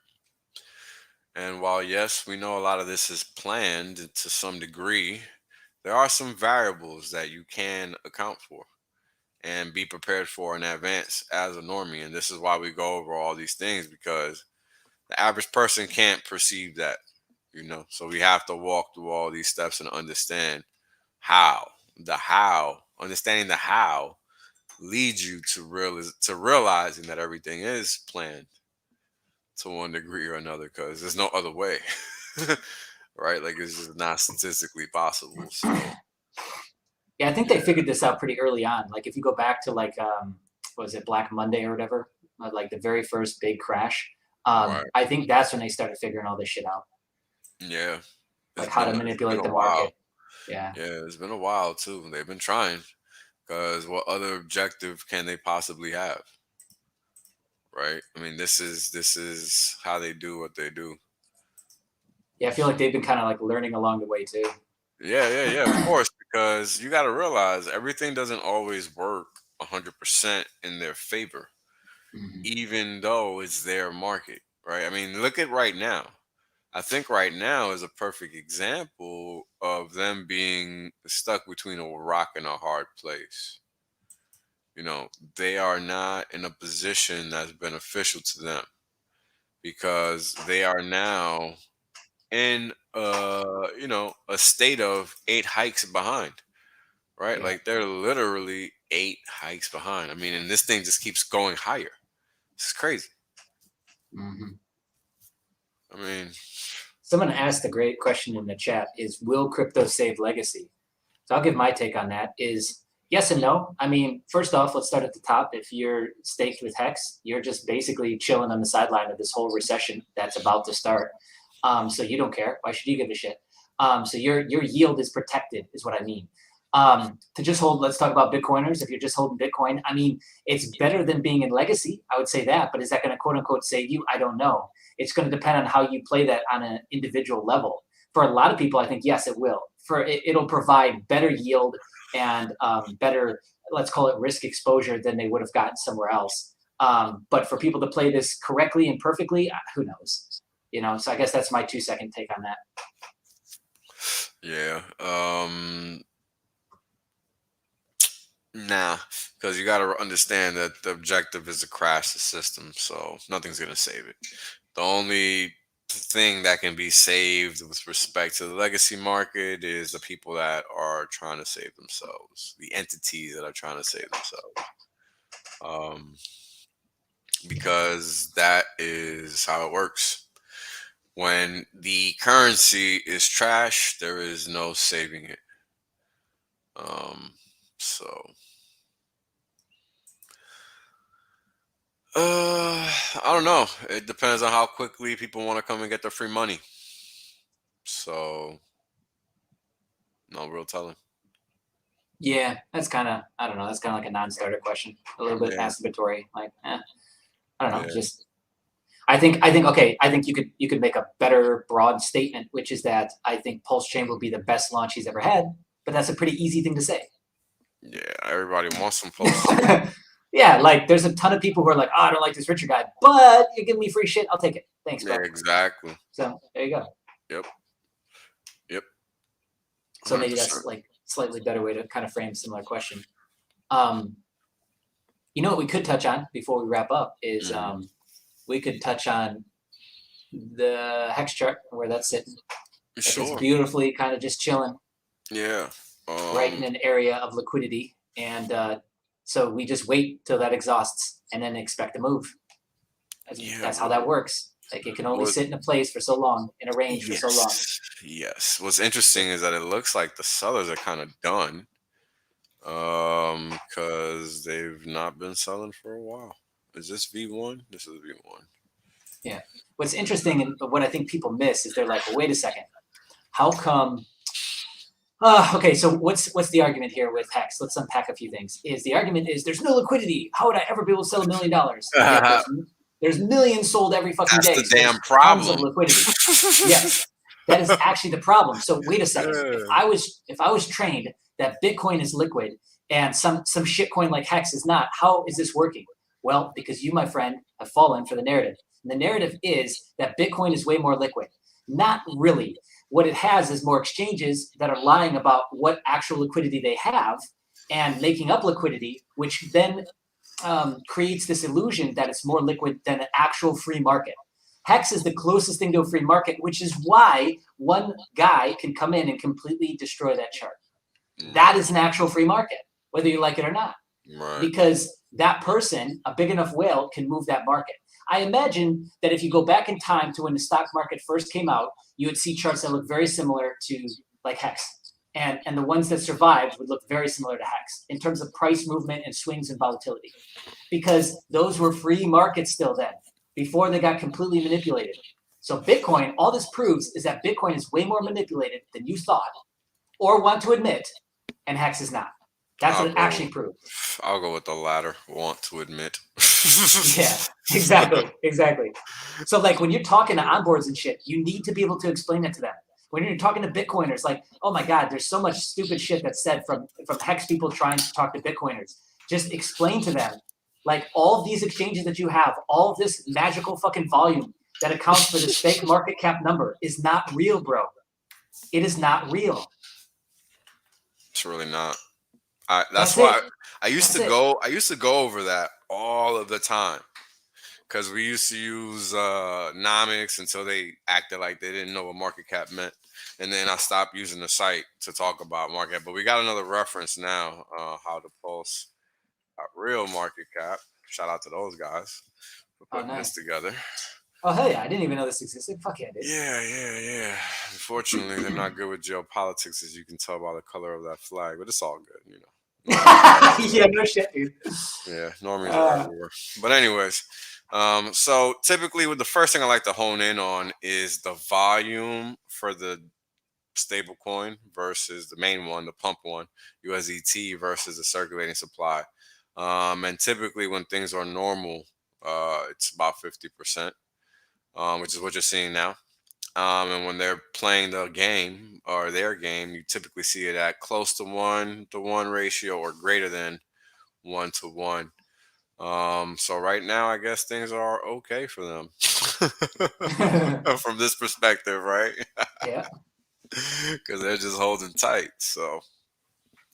And while yes, we know a lot of this is planned to some degree, there are some variables that you can account for and be prepared for in advance as a normie. And this is why we go over all these things, because the average person can't perceive that, So we have to walk through all these steps and understand understanding the how leads you to realizing that everything is planned to one degree or another, because there's no other way. Right? Like, it's just not statistically possible. So yeah, I think they figured this out pretty early on. Like if you go back to like what was it, Black Monday or whatever, like the very first big crash. right. I think that's when they started figuring all this shit out. Yeah. Like how to manipulate the market. Yeah. Yeah, it's been a while too. They've been trying, because what other objective can they possibly have? Right? I mean, this is how they do what they do. Yeah, I feel like they've been kind of like learning along the way too. Yeah, of course, because you got to realize everything doesn't always work 100% in their favor, even though it's their market, right? I mean, look at right now. I think right now is a perfect example of them being stuck between a rock and a hard place. They are not in a position that's beneficial to them, because they are now in a state of 8 hikes behind, right? Yeah. Like, they're literally 8 hikes behind. I mean, and this thing just keeps going higher. It's crazy. I mean, someone asked a great question in the chat: is will crypto save legacy? So I'll give my take on that. Is yes and no. I mean, first off, let's start at the top. If you're staked with Hex, you're just basically chilling on the sideline of this whole recession that's about to start. So you don't care. Why should you give a shit? So your yield is protected, is what I mean. To just hold, let's talk about Bitcoiners. If you're just holding Bitcoin, I mean, it's better than being in legacy. I would say that, but is that going to quote unquote save you? I don't know. It's going to depend on how you play that on an individual level. For a lot of people, I think, yes, it will. It'll provide better yield and better, let's call it risk exposure, than they would have gotten somewhere else. But for people to play this correctly and perfectly, who knows? So I guess that's my 2-second take on that. Yeah. Nah, because you got to understand that the objective is to crash the system, so nothing's going to save it. The only thing that can be saved with respect to the legacy market is the people that are trying to save themselves, the entities that are trying to save themselves. Because that is how it works. When the currency is trash, there is no saving it. So I don't know. It depends on how quickly people want to come and get their free money. So no real telling. Yeah, that's kind of, I don't know. That's kind of like a non-starter question, a little bit masturbatory. Like, I don't know. Just, I think okay. I think you could make a better broad statement, which is that I think Pulse Chain will be the best launch he's ever had. But that's a pretty easy thing to say. Yeah, everybody wants some Pulse. Yeah, like there's a ton of people who are like, oh, I don't like this Richard guy, but you're giving me free shit. I'll take it. Thanks, bro. Yeah, exactly. So there you go. Yep. 100%. So maybe that's like slightly better way to kind of frame a similar question. What we could touch on before we wrap up is we could touch on the Hex chart, where that's sitting. Sure. It's beautifully kind of just chilling. Yeah. Right in an area of liquidity. And so we just wait till that exhausts and then expect a move. That's how that works. Like, it can only sit in a place for so long, in a range for so long. Yes. What's interesting is that it looks like the sellers are kind of done. Because they've not been selling for a while. Is this V1? This is V1. Yeah. What's interesting and what I think people miss is they're like, well, wait a second. How come? Okay, so what's the argument here with HEX? Let's unpack a few things. The argument is there's no liquidity. How would I ever be able to sell $1 million? Yeah, there's millions sold every fucking day. That's the damn tons problem. of liquidity. Yes, that is actually the problem. So wait a second. If I was trained that Bitcoin is liquid and some shitcoin like HEX is not, how is this working? Well, because you, my friend, have fallen for the narrative. And the narrative is that Bitcoin is way more liquid. Not really. What it has is more exchanges that are lying about what actual liquidity they have and making up liquidity, which then creates this illusion that it's more liquid than an actual free market. HEX is the closest thing to a free market, which is why one guy can come in and completely destroy that chart. That is an actual free market, whether you like it or not. Right. Because that person, a big enough whale, can move that market. I imagine that if you go back in time to when the stock market first came out, you would see charts that look very similar to like HEX. And the ones that survived would look very similar to HEX in terms of price movement and swings and volatility. Because those were free markets still then, before they got completely manipulated. So Bitcoin, all this proves is that Bitcoin is way more manipulated than you thought or want to admit, and HEX is not. That's what it actually proved. I'll go with the latter, want to admit. Yeah, exactly. So like when you're talking to onboards and shit, you need to be able to explain it to them. When you're talking to Bitcoiners, like, oh my God, there's so much stupid shit that's said from HEX people trying to talk to Bitcoiners. Just explain to them, like all of these exchanges that you have, all of this magical fucking volume that accounts for this fake market cap number is not real, bro. It is not real. It's really not. That's why I used to go over that all of the time, because we used to use nomics until they acted like they didn't know what market cap meant, and then I stopped using the site to talk about market cap. But we got another reference now, how to pulse real market cap. Shout out to those guys for putting this together. Oh, hell yeah. I didn't even know this existed. Fuck yeah, dude. Yeah. Unfortunately, they're not good with geopolitics, as you can tell by the color of that flag, but it's all good, you know. Yeah, no shit, dude. Yeah, normies are everywhere. But anyways, so typically with the first thing I like to hone in on is the volume for the stable coin versus the main one, the pump one, USDT versus the circulating supply. And typically when things are normal, it's about 50%. Which is what you're seeing now. And when they're playing the game or their game, you typically see it at close to 1-to-1 ratio or greater than 1-to-1. So right now, I guess things are okay for them from this perspective, right? Yeah. Because they're just holding tight. So.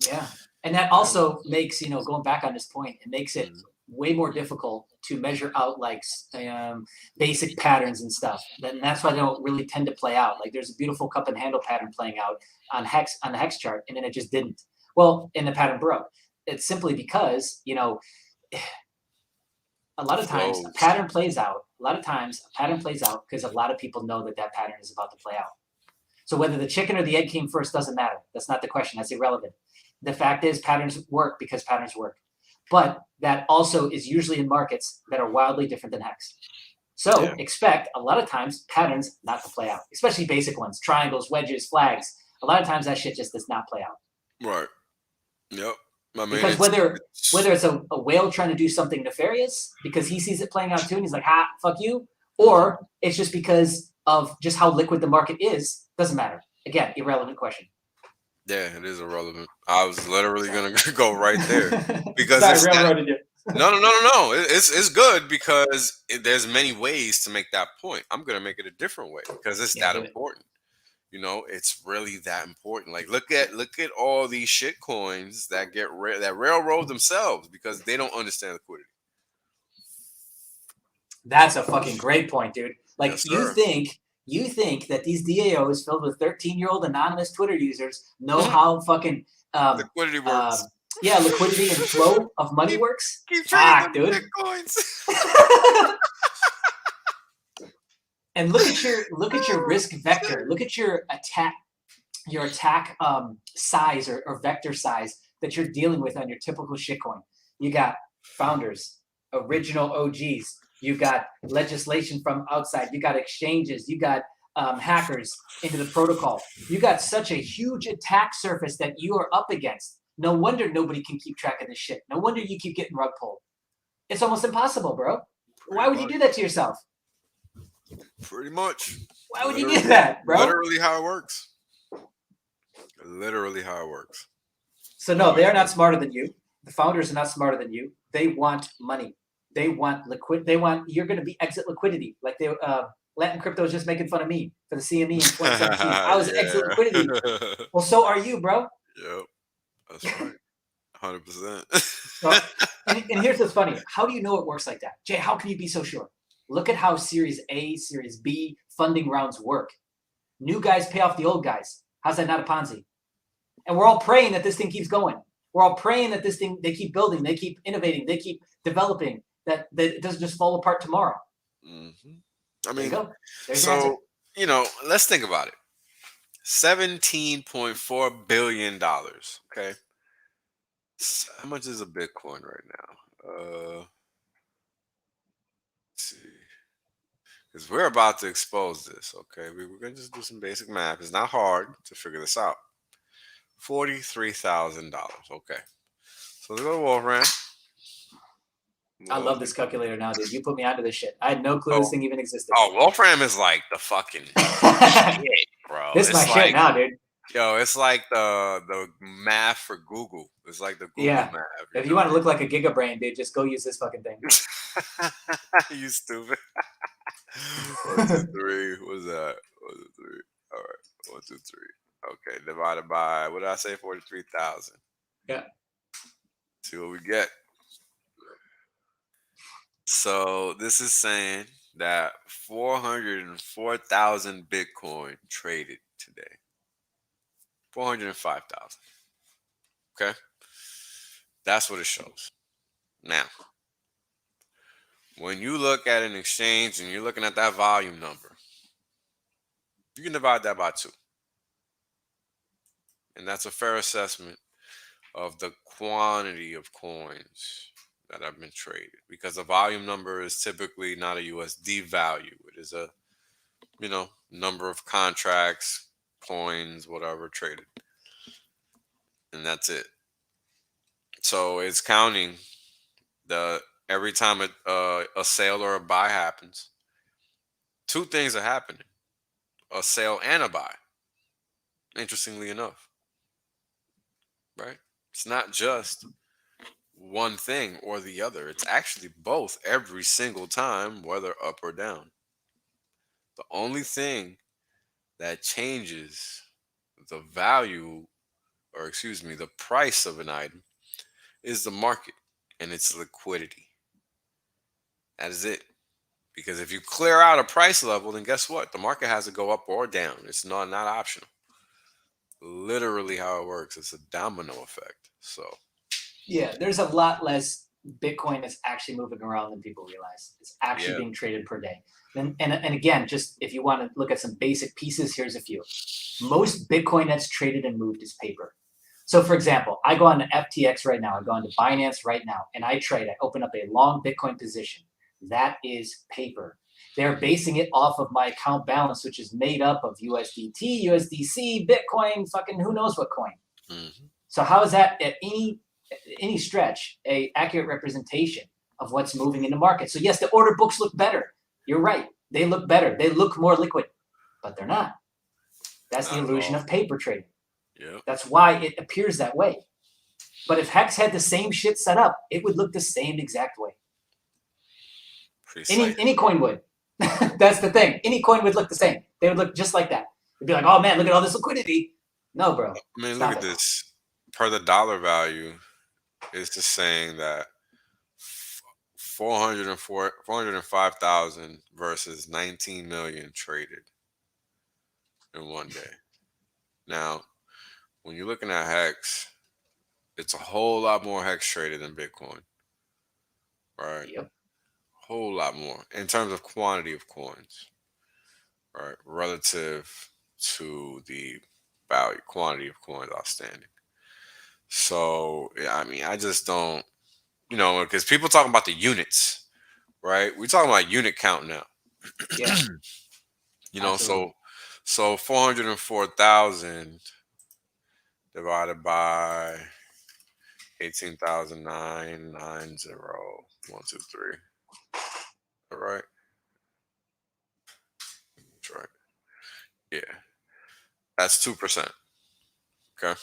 Yeah. And that also makes, going back on this point, it makes it way more difficult to measure out like basic patterns and stuff. And that's why they don't really tend to play out. Like there's a beautiful cup and handle pattern playing out on the HEX chart, and then it just didn't. Well, and the pattern broke. It's simply because, a lot of times a pattern plays out. A lot of times a pattern plays out because a lot of people know that pattern is about to play out. So whether the chicken or the egg came first doesn't matter. That's not the question. That's irrelevant. The fact is patterns work because patterns work. But that also is usually in markets that are wildly different than HEX. So expect a lot of times patterns not to play out, especially basic ones, triangles, wedges, flags. A lot of times that shit just does not play out. Right. Yep. I mean, because whether it's a whale trying to do something nefarious because he sees it playing out too and he's like, fuck you, or it's just because of just how liquid the market is, doesn't matter. Again, irrelevant question. Yeah, it is irrelevant. I was literally gonna go right there because railroaded you. No. It's good because there's many ways to make that point. I'm gonna make it a different way because it's that important. It's really that important. Like look at all these shit coins that that railroad themselves because they don't understand liquidity. That's a fucking great point, dude. Like you think that these DAOs filled with 13-year-old anonymous Twitter users know how fucking liquidity works. Liquidity and flow of money works. Keep trading dude. Bitcoins. And look at your risk vector. Look at your attack size or vector size that you're dealing with on your typical shitcoin. You got founders, original OGs. You got legislation from outside. You got exchanges. You got hackers into the protocol. You got such a huge attack surface that you are up against. No wonder nobody can keep track of this shit. No wonder you keep getting rug pulled. It's almost impossible, bro. Why would you do that to yourself? Pretty much. Why would you do that, bro? Literally how it works. Literally how it works. So no, they are not smarter than you. The founders are not smarter than you. They want money. They want liquid. They want, you're going to be exit liquidity. Like they, Latin crypto was just making fun of me for the CME in 2017. I was exit liquidity. Well, so are you, bro. Yep. That's right. 100%. So, and here's what's funny. How do you know it works like that? Jay, how can you be so sure? Look at how Series A, Series B funding rounds work. New guys pay off the old guys. How's that not a Ponzi? And we're all praying that this thing keeps going. We're all praying that this thing, they keep building, they keep innovating, they keep developing, that it doesn't just fall apart tomorrow. I mean, so, you know, let's think about it. $17.4 billion. Okay. How much is a Bitcoin right now? Let's see. Because we're about to expose this. Okay. We're going to just do some basic math. It's not hard to figure this out. $43,000. Okay. So let's go to Wolfram. I love this calculator now, dude. You put me onto this shit. I had no clue this thing even existed. Oh, Wolfram is like the fucking shit, bro. This is my shit now, dude. Yo, it's like the math for Google. It's like the Google math. If you want to look like a gigabrain, dude, just go use this fucking thing. You stupid. 1, 2, 3. What's that? 1, 2, 3. All right. 1, 2, 3. Okay. Divided by, what did I say? 43,000. Yeah. See what we get. So this is saying that 404,000 Bitcoin traded today. 405,000. Okay. That's what it shows. Now, when you look at an exchange and you're looking at that volume number, you can divide that by 2. And that's a fair assessment of the quantity of coins that have been traded, because the volume number is typically not a USD value. It is a, you know, number of contracts, coins, whatever traded. And that's it. So it's counting every time a sale or a buy happens. 2 things are happening: a sale and a buy. Interestingly enough, right? It's not just one thing or the other. It's actually both every single time, whether up or down. The only thing that changes the value, or excuse me, the price of an item is the market and its liquidity. That is it. Because if you clear out a price level, then guess what? The market has to go up or down. It's not optional. Literally how it works. It's a domino effect. So yeah, there's a lot less Bitcoin that's actually moving around than people realize. It's actually being traded per day. And again, just if you want to look at some basic pieces, here's a few. Most Bitcoin that's traded and moved is paper. So for example, I go on to FTX right now. I go on to Binance right now, and I trade. I open up a long Bitcoin position. That is paper. They're basing it off of my account balance, which is made up of USDT, USDC, Bitcoin, fucking who knows what coin. So how is that at any stretch a accurate representation of what's moving in the market? So yes, the order books look better. You're right. They look better. They look more liquid, but they're not. That's the illusion of paper trading. Yeah. That's why it appears that way. But if Hex had the same shit set up, it would look the same exact way. Any coin would. That's the thing. Any coin would look the same. They would look just like that. It'd be like, oh man, look at all this liquidity. No, bro. I mean, look at this. Per the dollar value, it's just saying that 405,000 versus 19 million traded in one day. Now, when you're looking at Hex, it's a whole lot more Hex traded than Bitcoin. Right? Yep. Whole lot more in terms of quantity of coins, right? Relative to the value, quantity of coins outstanding. So yeah, I mean, I just don't, because people talking about the units, right? We're talking about unit count now. Yeah, absolutely. So 404,000 divided by 18,990. All right. That's right. Yeah. That's 2%. Okay.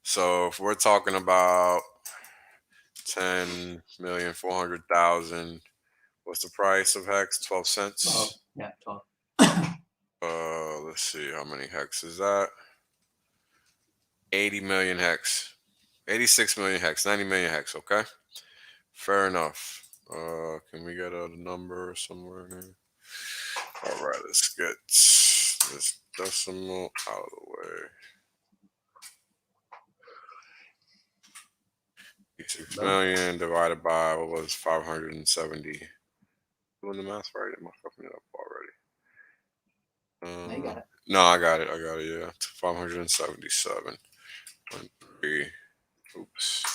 So if we're talking about 10,400,000, what's the price of hex? 12 12. cents. Yeah, 12. Let's see how many hex is that. 80 million hex. 86 million hex. 90 million hex. Okay. Fair enough. Can we get a number somewhere here? All right, let's get this decimal out of the way. 6 million divided by what was 570. Doing the math right? Am I fucking it up already? No, you got it. No, I got it. Yeah, 577.3. Oops.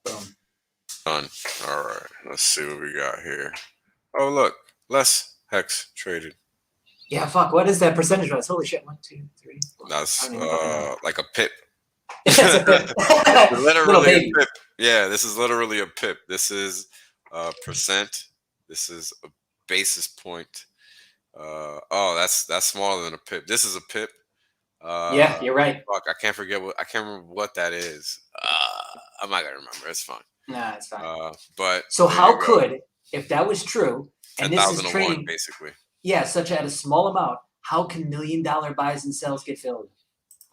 Boom. Done. All right. Let's see what we got here. Oh, look, less hex traded. Yeah, fuck. What is that percentage wise? Holy shit. 1, 2, 3. 4. That's like a pip. It's a pip. Literally a pip. Yeah, this is literally a pip. This is percent. This is a basis point. Oh, that's smaller than a pip. This is a pip. Yeah, you're right. Fuck, I can't remember what that is. I'm not gonna remember. It's fine. Nah, it's fine. But so how could, if that was true, and this is trading basically. Yeah, such at a small amount, how can $1 million buys and sells get filled?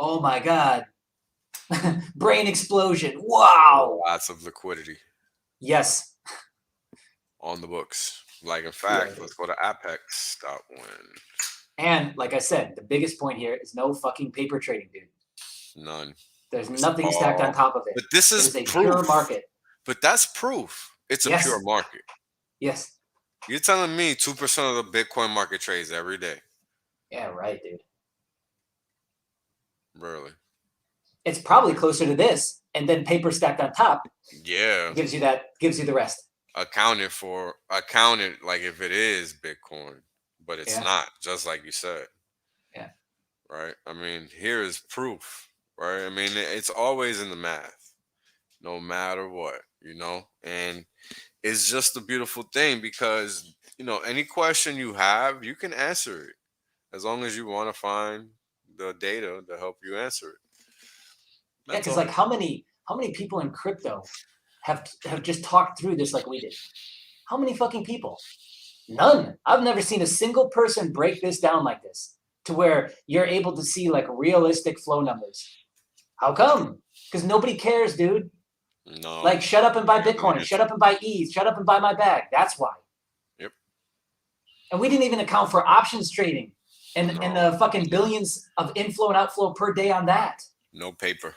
Oh my god. Brain explosion. Wow. Lots of liquidity. Yes. On the books. Like, in fact, let's go to Apex.win. And like I said, the biggest point here is no fucking paper trading, dude. None. There's nothing stacked on top of it. But this is a proof. Pure market. But that's proof. It's a pure market. Yes. You're telling me 2% of the Bitcoin market trades every day. Yeah, right, dude. Really? It's probably closer to this, and then paper stacked on top. Yeah. Gives you the rest. Accounted like if it is Bitcoin, but it's not, just like you said. Yeah. Right? I mean, here is proof, right? I mean, it's always in the math, no matter what, and it's just a beautiful thing because, any question you have, you can answer it as long as you want to find the data to help you answer it. Yeah, because like how many people in crypto have just talked through this like we did? How many fucking people? None. I've never seen a single person break this down like this to where you're able to see like realistic flow numbers. How come? Because nobody cares, dude. No. Like, shut up and buy Bitcoin. Shut up and buy ETH. Shut up and buy my bag. That's why. Yep. And we didn't even account for options trading and the fucking billions of inflow and outflow per day on that. No paper.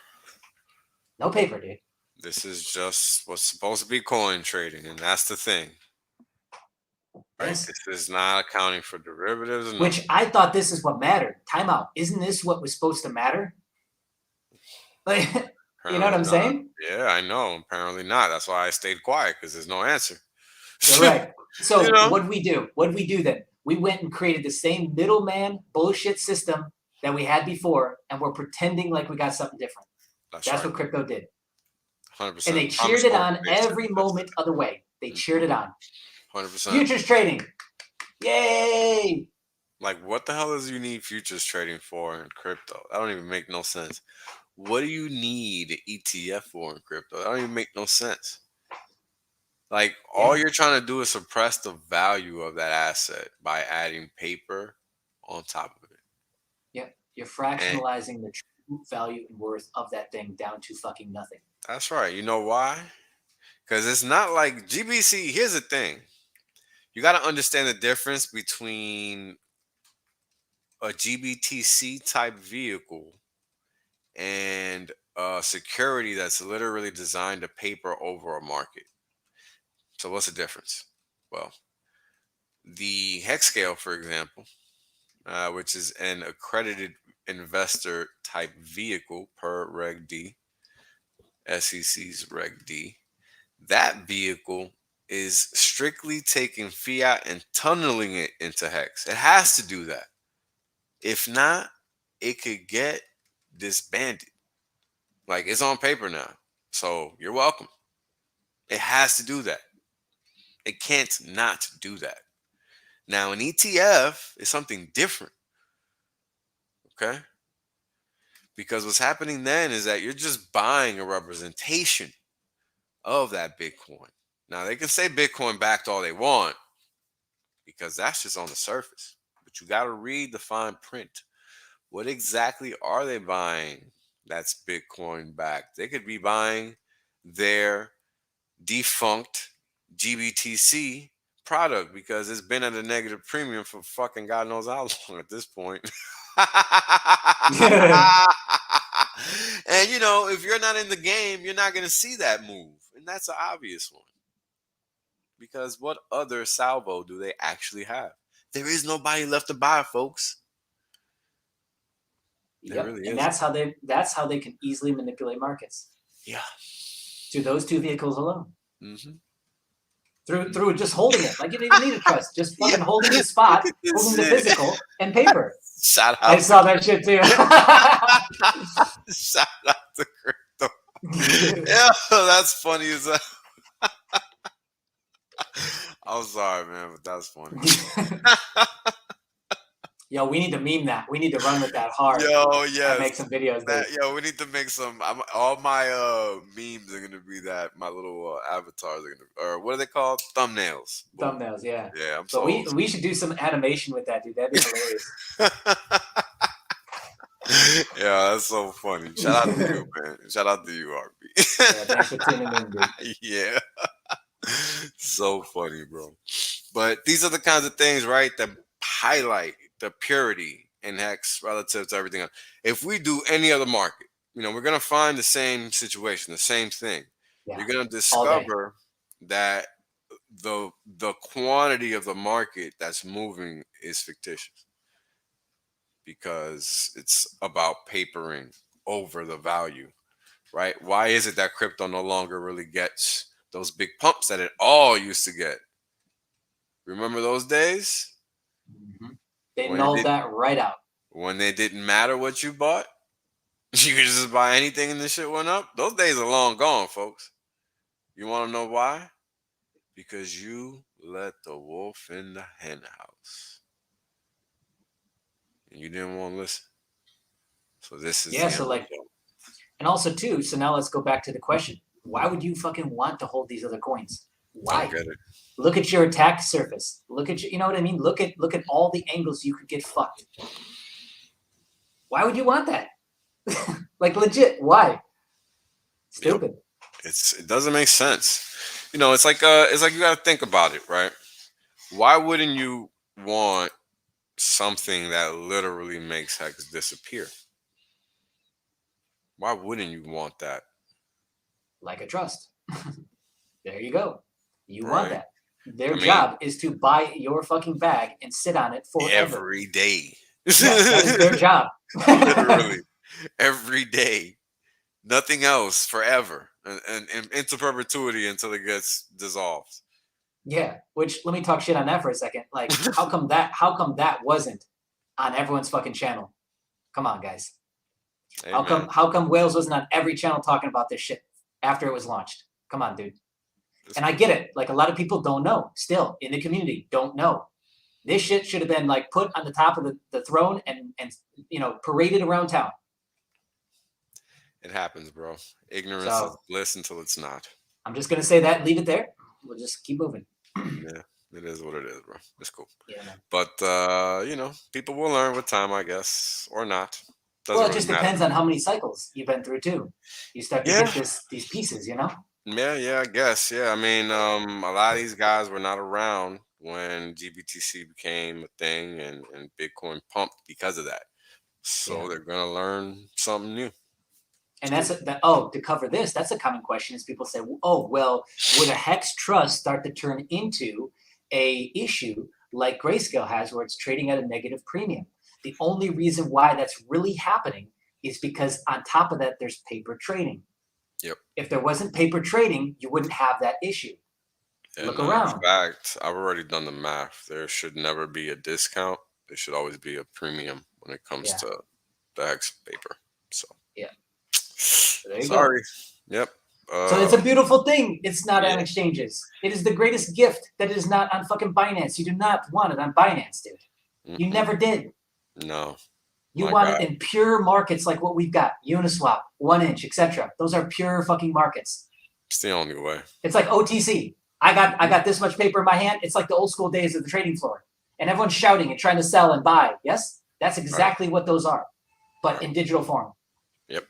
No paper, dude. This is just what's supposed to be coin trading, and that's the thing. Right? Yes. This is not accounting for derivatives. Which I thought this is what mattered. Time out. Isn't this what was supposed to matter? Like, you know what I'm saying? Yeah, I know. Apparently not. That's why I stayed quiet, because there's no answer. You're right. So what did we do? What did we do then? We went and created the same middleman bullshit system that we had before, and we're pretending like we got something different. That's what crypto did. 100%. And they cheered it on every moment of the way. They cheered it on. 100%. Futures trading. Yay! Like, what the hell does you need futures trading for in crypto? That don't even make no sense. What do you need an ETF for in crypto? That don't even make no sense. Like, all you're trying to do is suppress the value of that asset by adding paper on top of it. Yeah, you're fractionalizing the true value and worth of that thing down to fucking nothing. That's right. You know why? Because it's not like GBC. Here's the thing. You got to understand the difference between a GBTC type vehicle and a security that's literally designed to paper over a market. So what's the difference? Well, the hex scale, for example, which is an accredited investor type vehicle per Reg D, SEC's Reg D. That vehicle is strictly taking fiat and tunneling it into HEX. It has to do that. If not, it could get disbanded. Like, it's on paper now. So you're welcome. It has to do that. It can't not do that. Now, an ETF is something different. Okay? Because what's happening then is that you're just buying a representation of that Bitcoin. Now, they can say Bitcoin backed all they want because that's just on the surface. But you got to read the fine print. What exactly are they buying that's Bitcoin backed? They could be buying their defunct GBTC product because it's been at a negative premium for fucking God knows how long at this point. And, you know, if you're not in the game, you're not going to see that move. And that's an obvious one. Because what other salvo do they actually have? There is nobody left to buy, folks. Yep. Really and that's how they can easily manipulate markets. Yeah. Through those two vehicles alone. Mm-hmm. Through just holding it. Like, you don't even need a trust. Just fucking holding the spot, holding the physical and paper. Shout out. I saw that shit too. Shout out to crypto. Yeah, that's funny as hell. I'm sorry, man, but that's funny. Yo, we need to meme that. We need to run with that hard. Yo, yeah. Make some videos. Yo, we need to make some. All my memes are gonna be that. My little avatars are gonna, or what are they called? Thumbnails. Thumbnails, yeah. Yeah. So we should do some animation with that, dude. That'd be hilarious. Yeah, that's so funny. Shout out to you, man. Shout out to you, RB. Yeah, thanks for tuning in, dude. Yeah. So funny, bro. But these are the kinds of things, right, that highlight the purity in HEX relative to everything else. If we do any other market, you know, we're going to find the same situation, the same thing. Yeah. You're going to discover that the quantity of the market that's moving is fictitious because it's about papering over the value, right? Why is it that crypto no longer really gets those big pumps that it all used to get? Remember those days? Mm-hmm. They nulled that right out. When they didn't matter what you bought, you could just buy anything and this shit went up. Those days are long gone, folks. You want to know why? Because you let the wolf in the hen house. And you didn't want to listen. So this is and also too, so now let's go back to the question. Why would you fucking want to hold these other coins? Why? I get it. Look at your attack surface. Look at you know what I mean? Look at all the angles you could get fucked. Why would you want that? Like, legit, why? Stupid. It doesn't make sense. You know, it's like you gotta think about it, right? Why wouldn't you want something that literally makes HEX disappear? Why wouldn't you want that? Like a trust. There you go. You want that. Their job is to buy your fucking bag and sit on it forever. Every day. Yes, that is their job. Literally. Every day. Nothing else forever. And into perpetuity until it gets dissolved. Yeah. Which, let me talk shit on that for a second. Like, how come that wasn't on everyone's fucking channel? Come on, guys. Amen. How come Wales wasn't on every channel talking about this shit after it was launched? Come on, dude. And I get it. Like, a lot of people don't know still in the community, don't know. This shit should have been like put on the top of the throne and you know, paraded around town. It happens, bro. Ignorance is bliss until it's not. I'm just going to say that and leave it there. We'll just keep moving. Yeah, it is what it is, bro. It's cool. Yeah, man. But, you know, people will learn with time, I guess, or not. Well, it just depends on how many cycles you've been through, too. You start to get these pieces, you know? Yeah, I guess. Yeah, I mean, a lot of these guys were not around when GBTC became a thing and Bitcoin pumped because of that. So they're going to learn something new. And to cover this, that's a common question is people say, oh, well, would a HEX trust start to turn into a issue like Grayscale has, where it's trading at a negative premium. The only reason why that's really happening is because on top of that, there's paper trading. Yep. If there wasn't paper trading, you wouldn't have that issue. And Look around. In fact, I've already done the math. There should never be a discount. There should always be a premium when it comes to the HEX paper. So there you sorry. Go. Yep. So it's a beautiful thing. It's not on exchanges. It is the greatest gift that is not on fucking Binance. You do not want it on Binance, dude. You never did. No. You want it in pure markets like what we've got. Uniswap, 1inch, etc. Those are pure fucking markets. It's the only way. It's like OTC. I got this much paper in my hand. It's like the old school days of the trading floor. And everyone's shouting and trying to sell and buy. Yes? That's exactly what those are. But in digital form. Yep.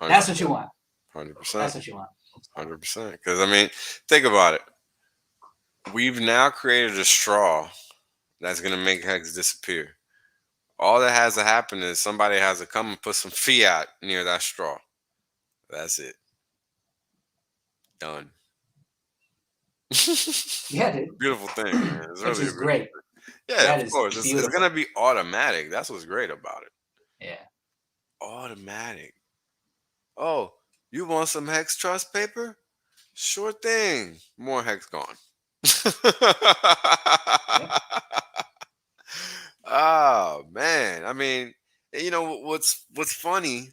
100%. That's what you want. 100%. That's what you want. 100%. Because, I mean, think about it. We've now created a straw that's going to make HEX disappear. All that has to happen is somebody has to come and put some fiat near that straw. That's it. Done. Yeah, dude. Beautiful thing, man. It's Which is great. Yeah, of course. It's going to be automatic. That's what's great about it. Yeah. Automatic. Oh, you want some HEX trust paper? Sure thing. More HEX gone. Oh, man. I mean, you know, what's funny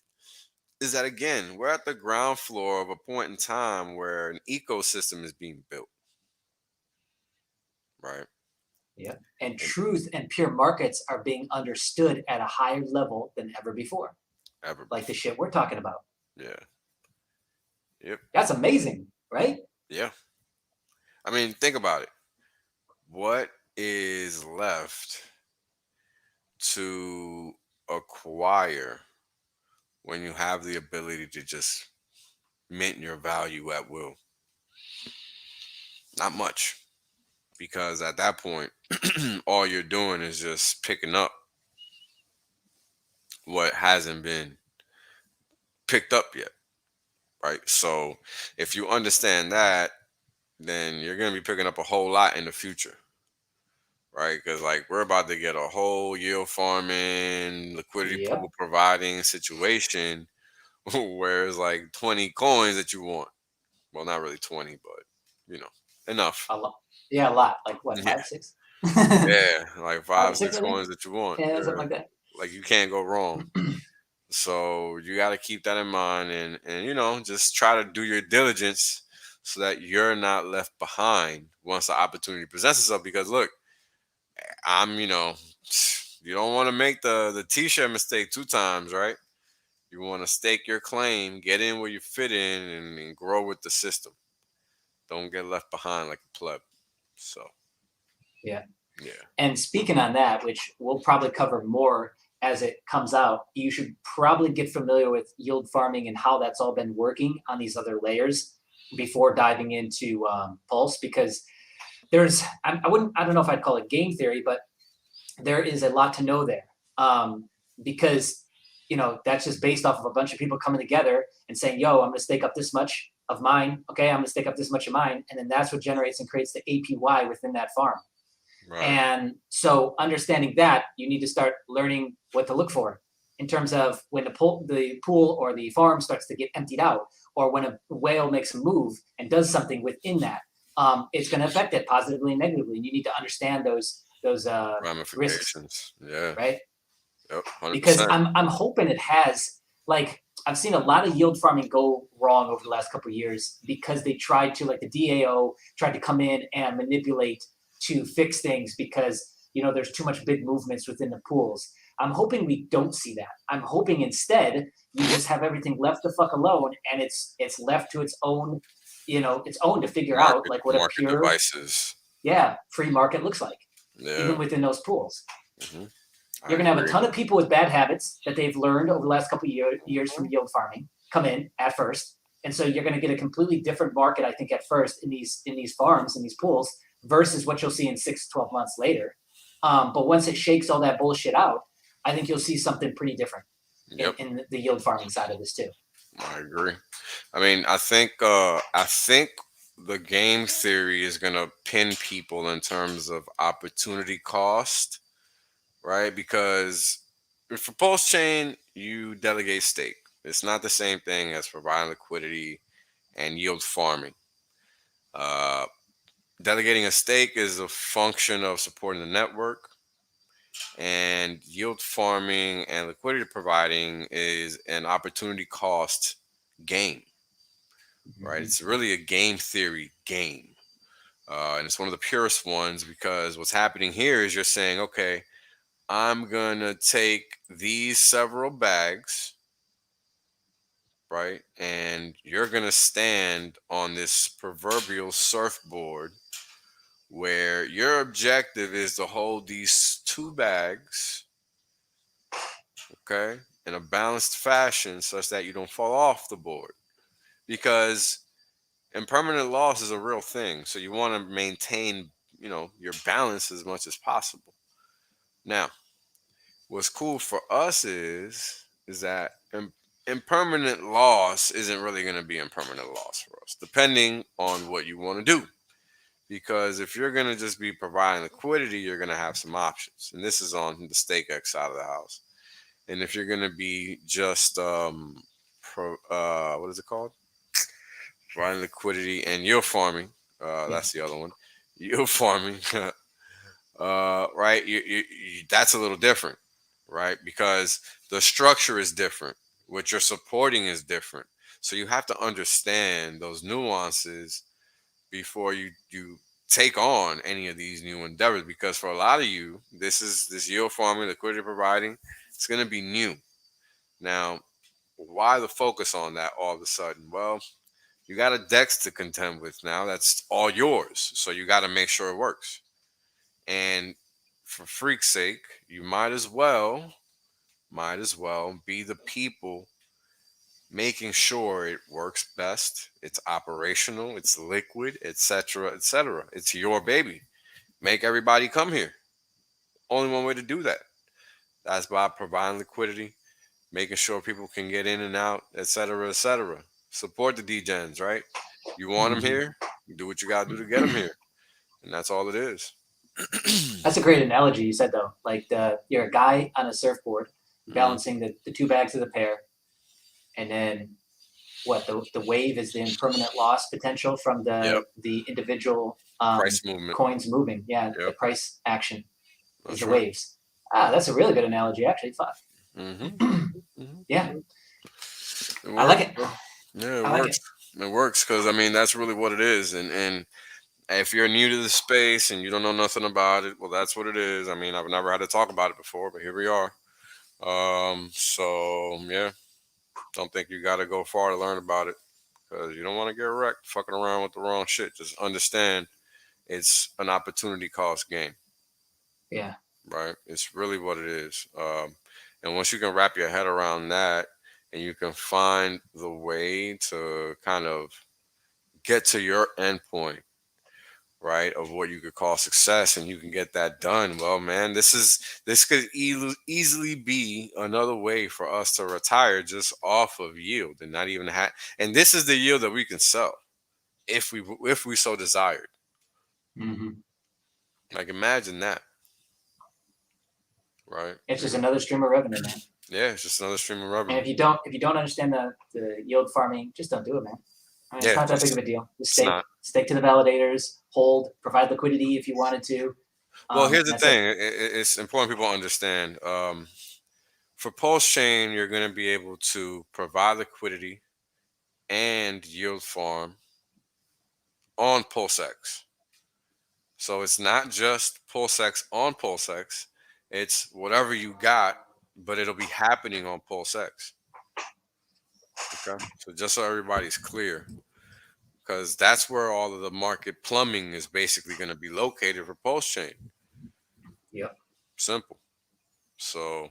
is that, again, we're at the ground floor of a point in time where an ecosystem is being built. Right? Yeah. And truth and pure markets are being understood at a higher level than ever before. Like the shit we're talking about. Yeah. Yep. That's amazing, right? Yeah. I mean, think about it. What is left to acquire when you have the ability to just mint your value at will? Not much. Because at that point, all you're doing is just picking up what hasn't been picked up yet. Right? So if you understand that, then you're going to be picking up a whole lot in the future. Right? Because like we're about to get a whole yield farming, liquidity pool providing situation where it's like 20 coins that you want. Well, not really 20, but you know, enough. A lot. Yeah, a lot. Like what, 5, 6? Yeah, like 5, 6 coins that you want. Yeah, something like that. Like you can't go wrong. So you got to keep that in mind and you know, just try to do your diligence so that you're not left behind once the opportunity presents itself. Because look, you know, you don't want to make the t-shirt mistake 2 times, right? You want to stake your claim, get in where you fit in, and grow with the system. Don't get left behind like a pleb. So, yeah. Yeah. And speaking on that, which we'll probably cover more as it comes out, you should probably get familiar with yield farming and how that's all been working on these other layers before diving into Pulse, because there's, I don't know if I'd call it game theory, but there is a lot to know there. Because, you know, that's just based off of a bunch of people coming together and saying, yo, I'm going to stake up this much of mine. Okay, I'm going to stake up this much of mine. And then that's what generates and creates the APY within that farm. Right. And so understanding that, you need to start learning what to look for in terms of when the pool or the farm starts to get emptied out, or when a whale makes a move and does something within that. It's going to affect it positively and negatively. And you need to understand those ramifications. Risks, yeah. Right. Yep. 100%. Because I'm hoping it has, like, I've seen a lot of yield farming go wrong over the last couple of years because they tried to, like the DAO tried to come in and manipulate to fix things because, you know, there's too much big movements within the pools. I'm hoping we don't see that. I'm hoping instead we just have everything left the fuck alone and it's left to its own, you know, its own to figure out like what a pure devices. Yeah, free market looks like. Yeah. Even within those pools. Mm-hmm. You're going to have a ton of people with bad habits that they've learned over the last couple of years from yield farming come in at first. And so you're going to get a completely different market, I think, at first in these farms, in these pools, versus what you'll see in 6 to 12 months later. But once it shakes all that bullshit out, I think you'll see something pretty different in the yield farming side of this too. I agree. I mean, I think the game theory is going to pin people in terms of opportunity cost, right? Because for Pulse Chain, you delegate stake. It's not the same thing as providing liquidity and yield farming. Delegating a stake is a function of supporting the network, and yield farming and liquidity providing is an opportunity cost game, right? It's really a game theory game. And it's one of the purest ones because what's happening here is you're saying, okay, I'm going to take these several bags, right? And you're going to stand on this proverbial surfboard where your objective is to hold these two bags, okay, in a balanced fashion such that you don't fall off the board. Because impermanent loss is a real thing. So you want to maintain, your balance as much as possible. Now, what's cool for us is that impermanent loss isn't really going to be impermanent loss for us, depending on what you want to do. Because if you're going to just be providing liquidity, you're going to have some options. And this is on the StakeX side of the house. And if you're going to be just, what is it called? Providing liquidity and yield farming. That's the other one. Yield farming. Right? That's a little different, right? Because the structure is different. What you're supporting is different. So you have to understand those nuances before you take on any of these new endeavors. Because for a lot of you, this yield farming, liquidity providing, it's going to be new. Now, why the focus on that all of a sudden? Well, you got a DEX to contend with now. That's all yours. So you got to make sure it works. And for freak's sake, you might as well be the people making sure it works best, it's operational, it's liquid, etc., etc. It's your baby. Make everybody come here. Only one way to do that. That's by providing liquidity, making sure people can get in and out, etc., etc. Support the degens, right? You want them here, you do what you got to do to get them here. And that's all it is. That's a great analogy you said, though. Like you're a guy on a surfboard balancing the two bags of the pair, and then what the wave is the impermanent loss potential from the individual price movement, coins moving. Yeah, the price action is the waves. That's a really good analogy, actually. Fuck. Yeah, I like it. Yeah, it works. It works because I mean that's really what it is, and if you're new to the space and you don't know nothing about it, well, that's what it is. I mean, I've never had to talk about it before, but here we are. So yeah, don't think you got to go far to learn about it because you don't want to get wrecked fucking around with the wrong shit. Just understand it's an opportunity cost game. Yeah. Right. It's really what it is. And once you can wrap your head around that and you can find the way to kind of get to your endpoint, right, of what you could call success, and you can get that done, well, man, this could easily be another way for us to retire just off of yield and not even have, and this is the yield that we can sell if we so desired. Like imagine that, right? It's just another stream of revenue, man. Yeah, it's just another stream of revenue. And if you don't understand the yield farming, just don't do it, man. I mean, it's not that big of a deal. Just stake to the validators, hold, provide liquidity if you wanted to. Well, here's the thing. It's important people understand. For Pulse Chain, you're going to be able to provide liquidity and yield farm on PulseX. So it's not just PulseX on PulseX. It's whatever you got, but it'll be happening on PulseX. Okay? So just so everybody's clear, because that's where all of the market plumbing is basically going to be located for Pulse Chain. Yep. Simple. So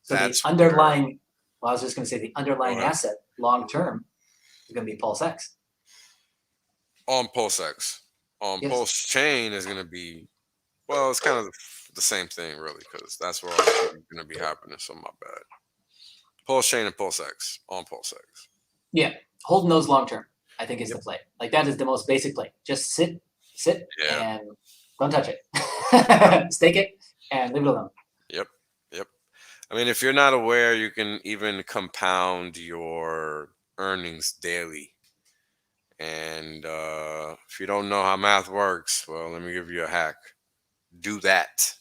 that's the underlying, well, I was just going to say the underlying asset long term is going to be PulseX. On PulseX. On Pulse Chain is going to be, well, it's kind of the same thing, really, because that's where all it's going to be happening. So my bad. Pulse Chain and PulseX on PulseX. Yeah, holding those long term. I think is the play. Like that is the most basic play. Just sit, and don't touch it. Stake it and leave it alone. Yep. I mean, if you're not aware, you can even compound your earnings daily. And if you don't know how math works, well, let me give you a hack. Do that.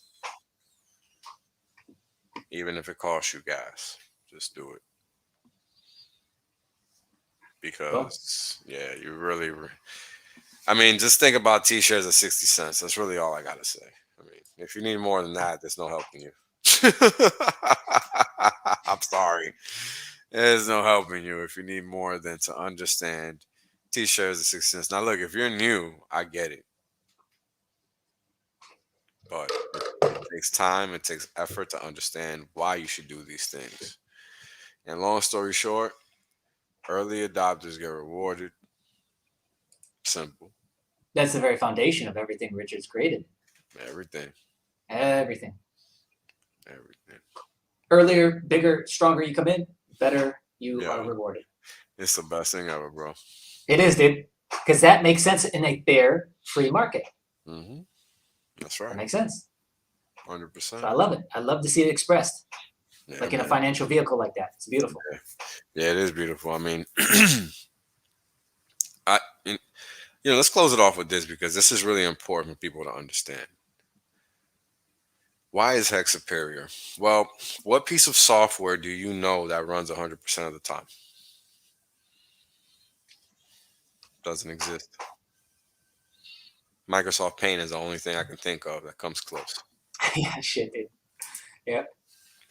Even if it costs you gas, just do it. Because, you really, I mean, just think about T-shares at 60 cents. That's really all I got to say. I mean, if you need more than that, there's no helping you. I'm sorry. There's no helping you if you need more than to understand T-shares at 60 cents. Now, look, if you're new, I get it. But it takes time, it takes effort to understand why you should do these things. And long story short, early adopters get rewarded. Simple. That's the very foundation of everything Richard's created. Everything. Earlier, bigger, stronger you come in, better you are rewarded. It's the best thing ever, bro. It is, dude. Because that makes sense in a fair, free market. Mm-hmm. That's right. That makes sense. 100%. So I love it. I love to see it expressed. Like in a financial vehicle like that. It's beautiful. Yeah, it is beautiful. I mean, let's close it off with this because this is really important for people to understand. Why is HEX superior? Well, what piece of software do you know that runs 100% of the time? Doesn't exist. Microsoft Paint is the only thing I can think of that comes close. Yeah, shit, dude. Yeah.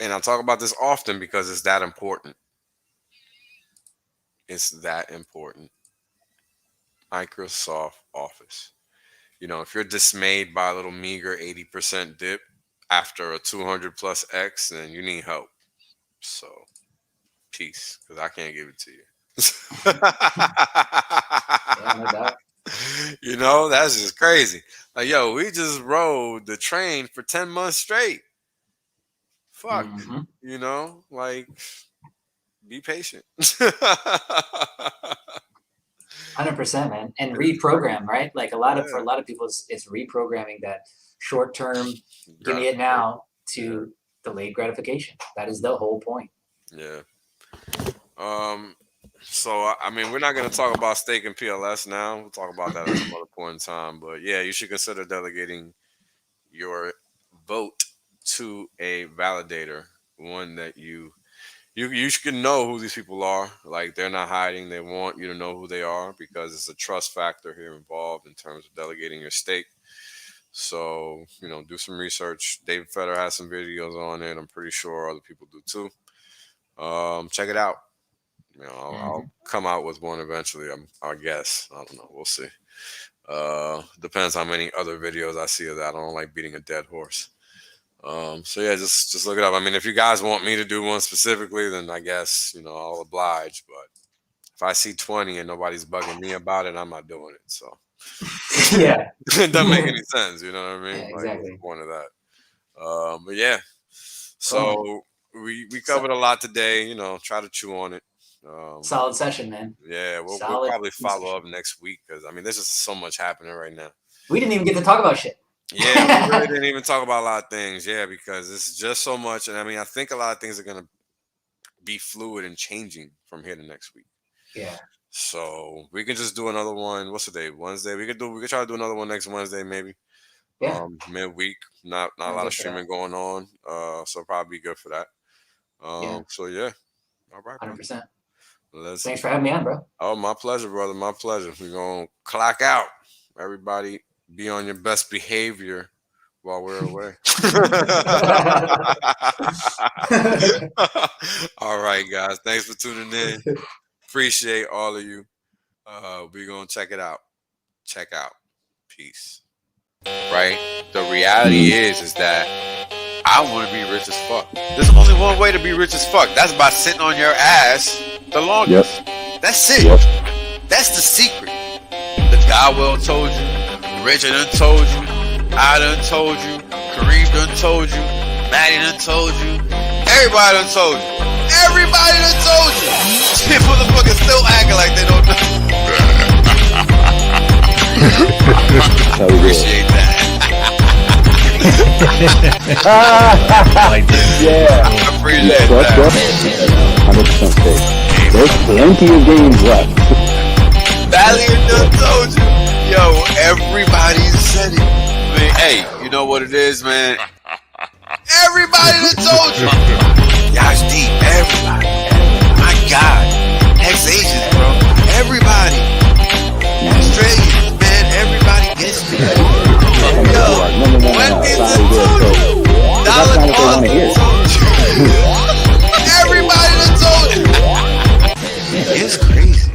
And I talk about this often because it's that important. It's that important. Microsoft Office. You know, if you're dismayed by a little meager 80% dip after a 200 plus X, then you need help. So, peace, because I can't give it to you. Yeah, no doubt. You know, that's just crazy. Like, yo, we just rode the train for 10 months straight. Fuck. Mm-hmm. You know, like, be patient. 100%, man. And reprogram, right? Like for a lot of people, it's reprogramming that short term, give me it now to delayed gratification. That is the whole point. Yeah. So, I mean, we're not going to talk about staking PLS now. We'll talk about that at some other point in time. But, yeah, you should consider delegating your vote to a validator, one that you should know who these people are. Like, they're not hiding. They want you to know who they are because it's a trust factor here involved in terms of delegating your stake. So, you know, do some research. David Fetter has some videos on it. I'm pretty sure other people do too. Check it out. You know, I'll come out with one eventually. I guess. I don't know. We'll see. Depends how many other videos I see of that. I don't like beating a dead horse. So yeah, just look it up. I mean, if you guys want me to do one specifically, then I guess, you know, I'll oblige. But if I see 20 and nobody's bugging me about it, I'm not doing it. So yeah, it doesn't make any sense. You know what I mean? Yeah, exactly. Like, what's the point of that? But yeah, so we covered a lot today. You know, try to chew on it. Solid session, man. Yeah, we'll probably follow up next week because I mean, there's just so much happening right now. We didn't even get to talk about shit. Yeah, we really didn't even talk about a lot of things. Yeah, because it's just so much, and I mean, I think a lot of things are gonna be fluid and changing from here to next week. Yeah. So we can just do another one. What's the day? Wednesday. We could try to do another one next Wednesday, maybe. Yeah. Midweek. Not a lot of streaming going on. So probably be good for that. So yeah. All right. 100%. Thanks for having me on, bro. Oh, my pleasure, brother. My pleasure. We're gonna clock out. Everybody be on your best behavior while we're away. All right, guys. Thanks for tuning in. Appreciate all of you. We're going to check it out. Check out. Peace. Right? The reality is that I want to be rich as fuck. There's only one way to be rich as fuck. That's by sitting on your ass the longest. Yep. That's it. Yep. That's the secret. The guy well told you. Richard done told you. I done told you. Kareem done told you. Maddie done told you. Everybody done told you. Everybody done told you. Shit, motherfuckers still acting like they don't know. That's how we do it. Appreciate that. Yeah. I appreciate Trust that. us. 100% safe. There's plenty of games left. Valiant done told you. Yo, everybody said it. I mean, hey, you know what it is, man? Everybody done told you. Y'all deep. Everybody. My God. Ex-Asians, bro. Everybody. Australians, man. Everybody gets it. Yo, when is it told you? Dollar cost told you. Everybody done told you. It's crazy.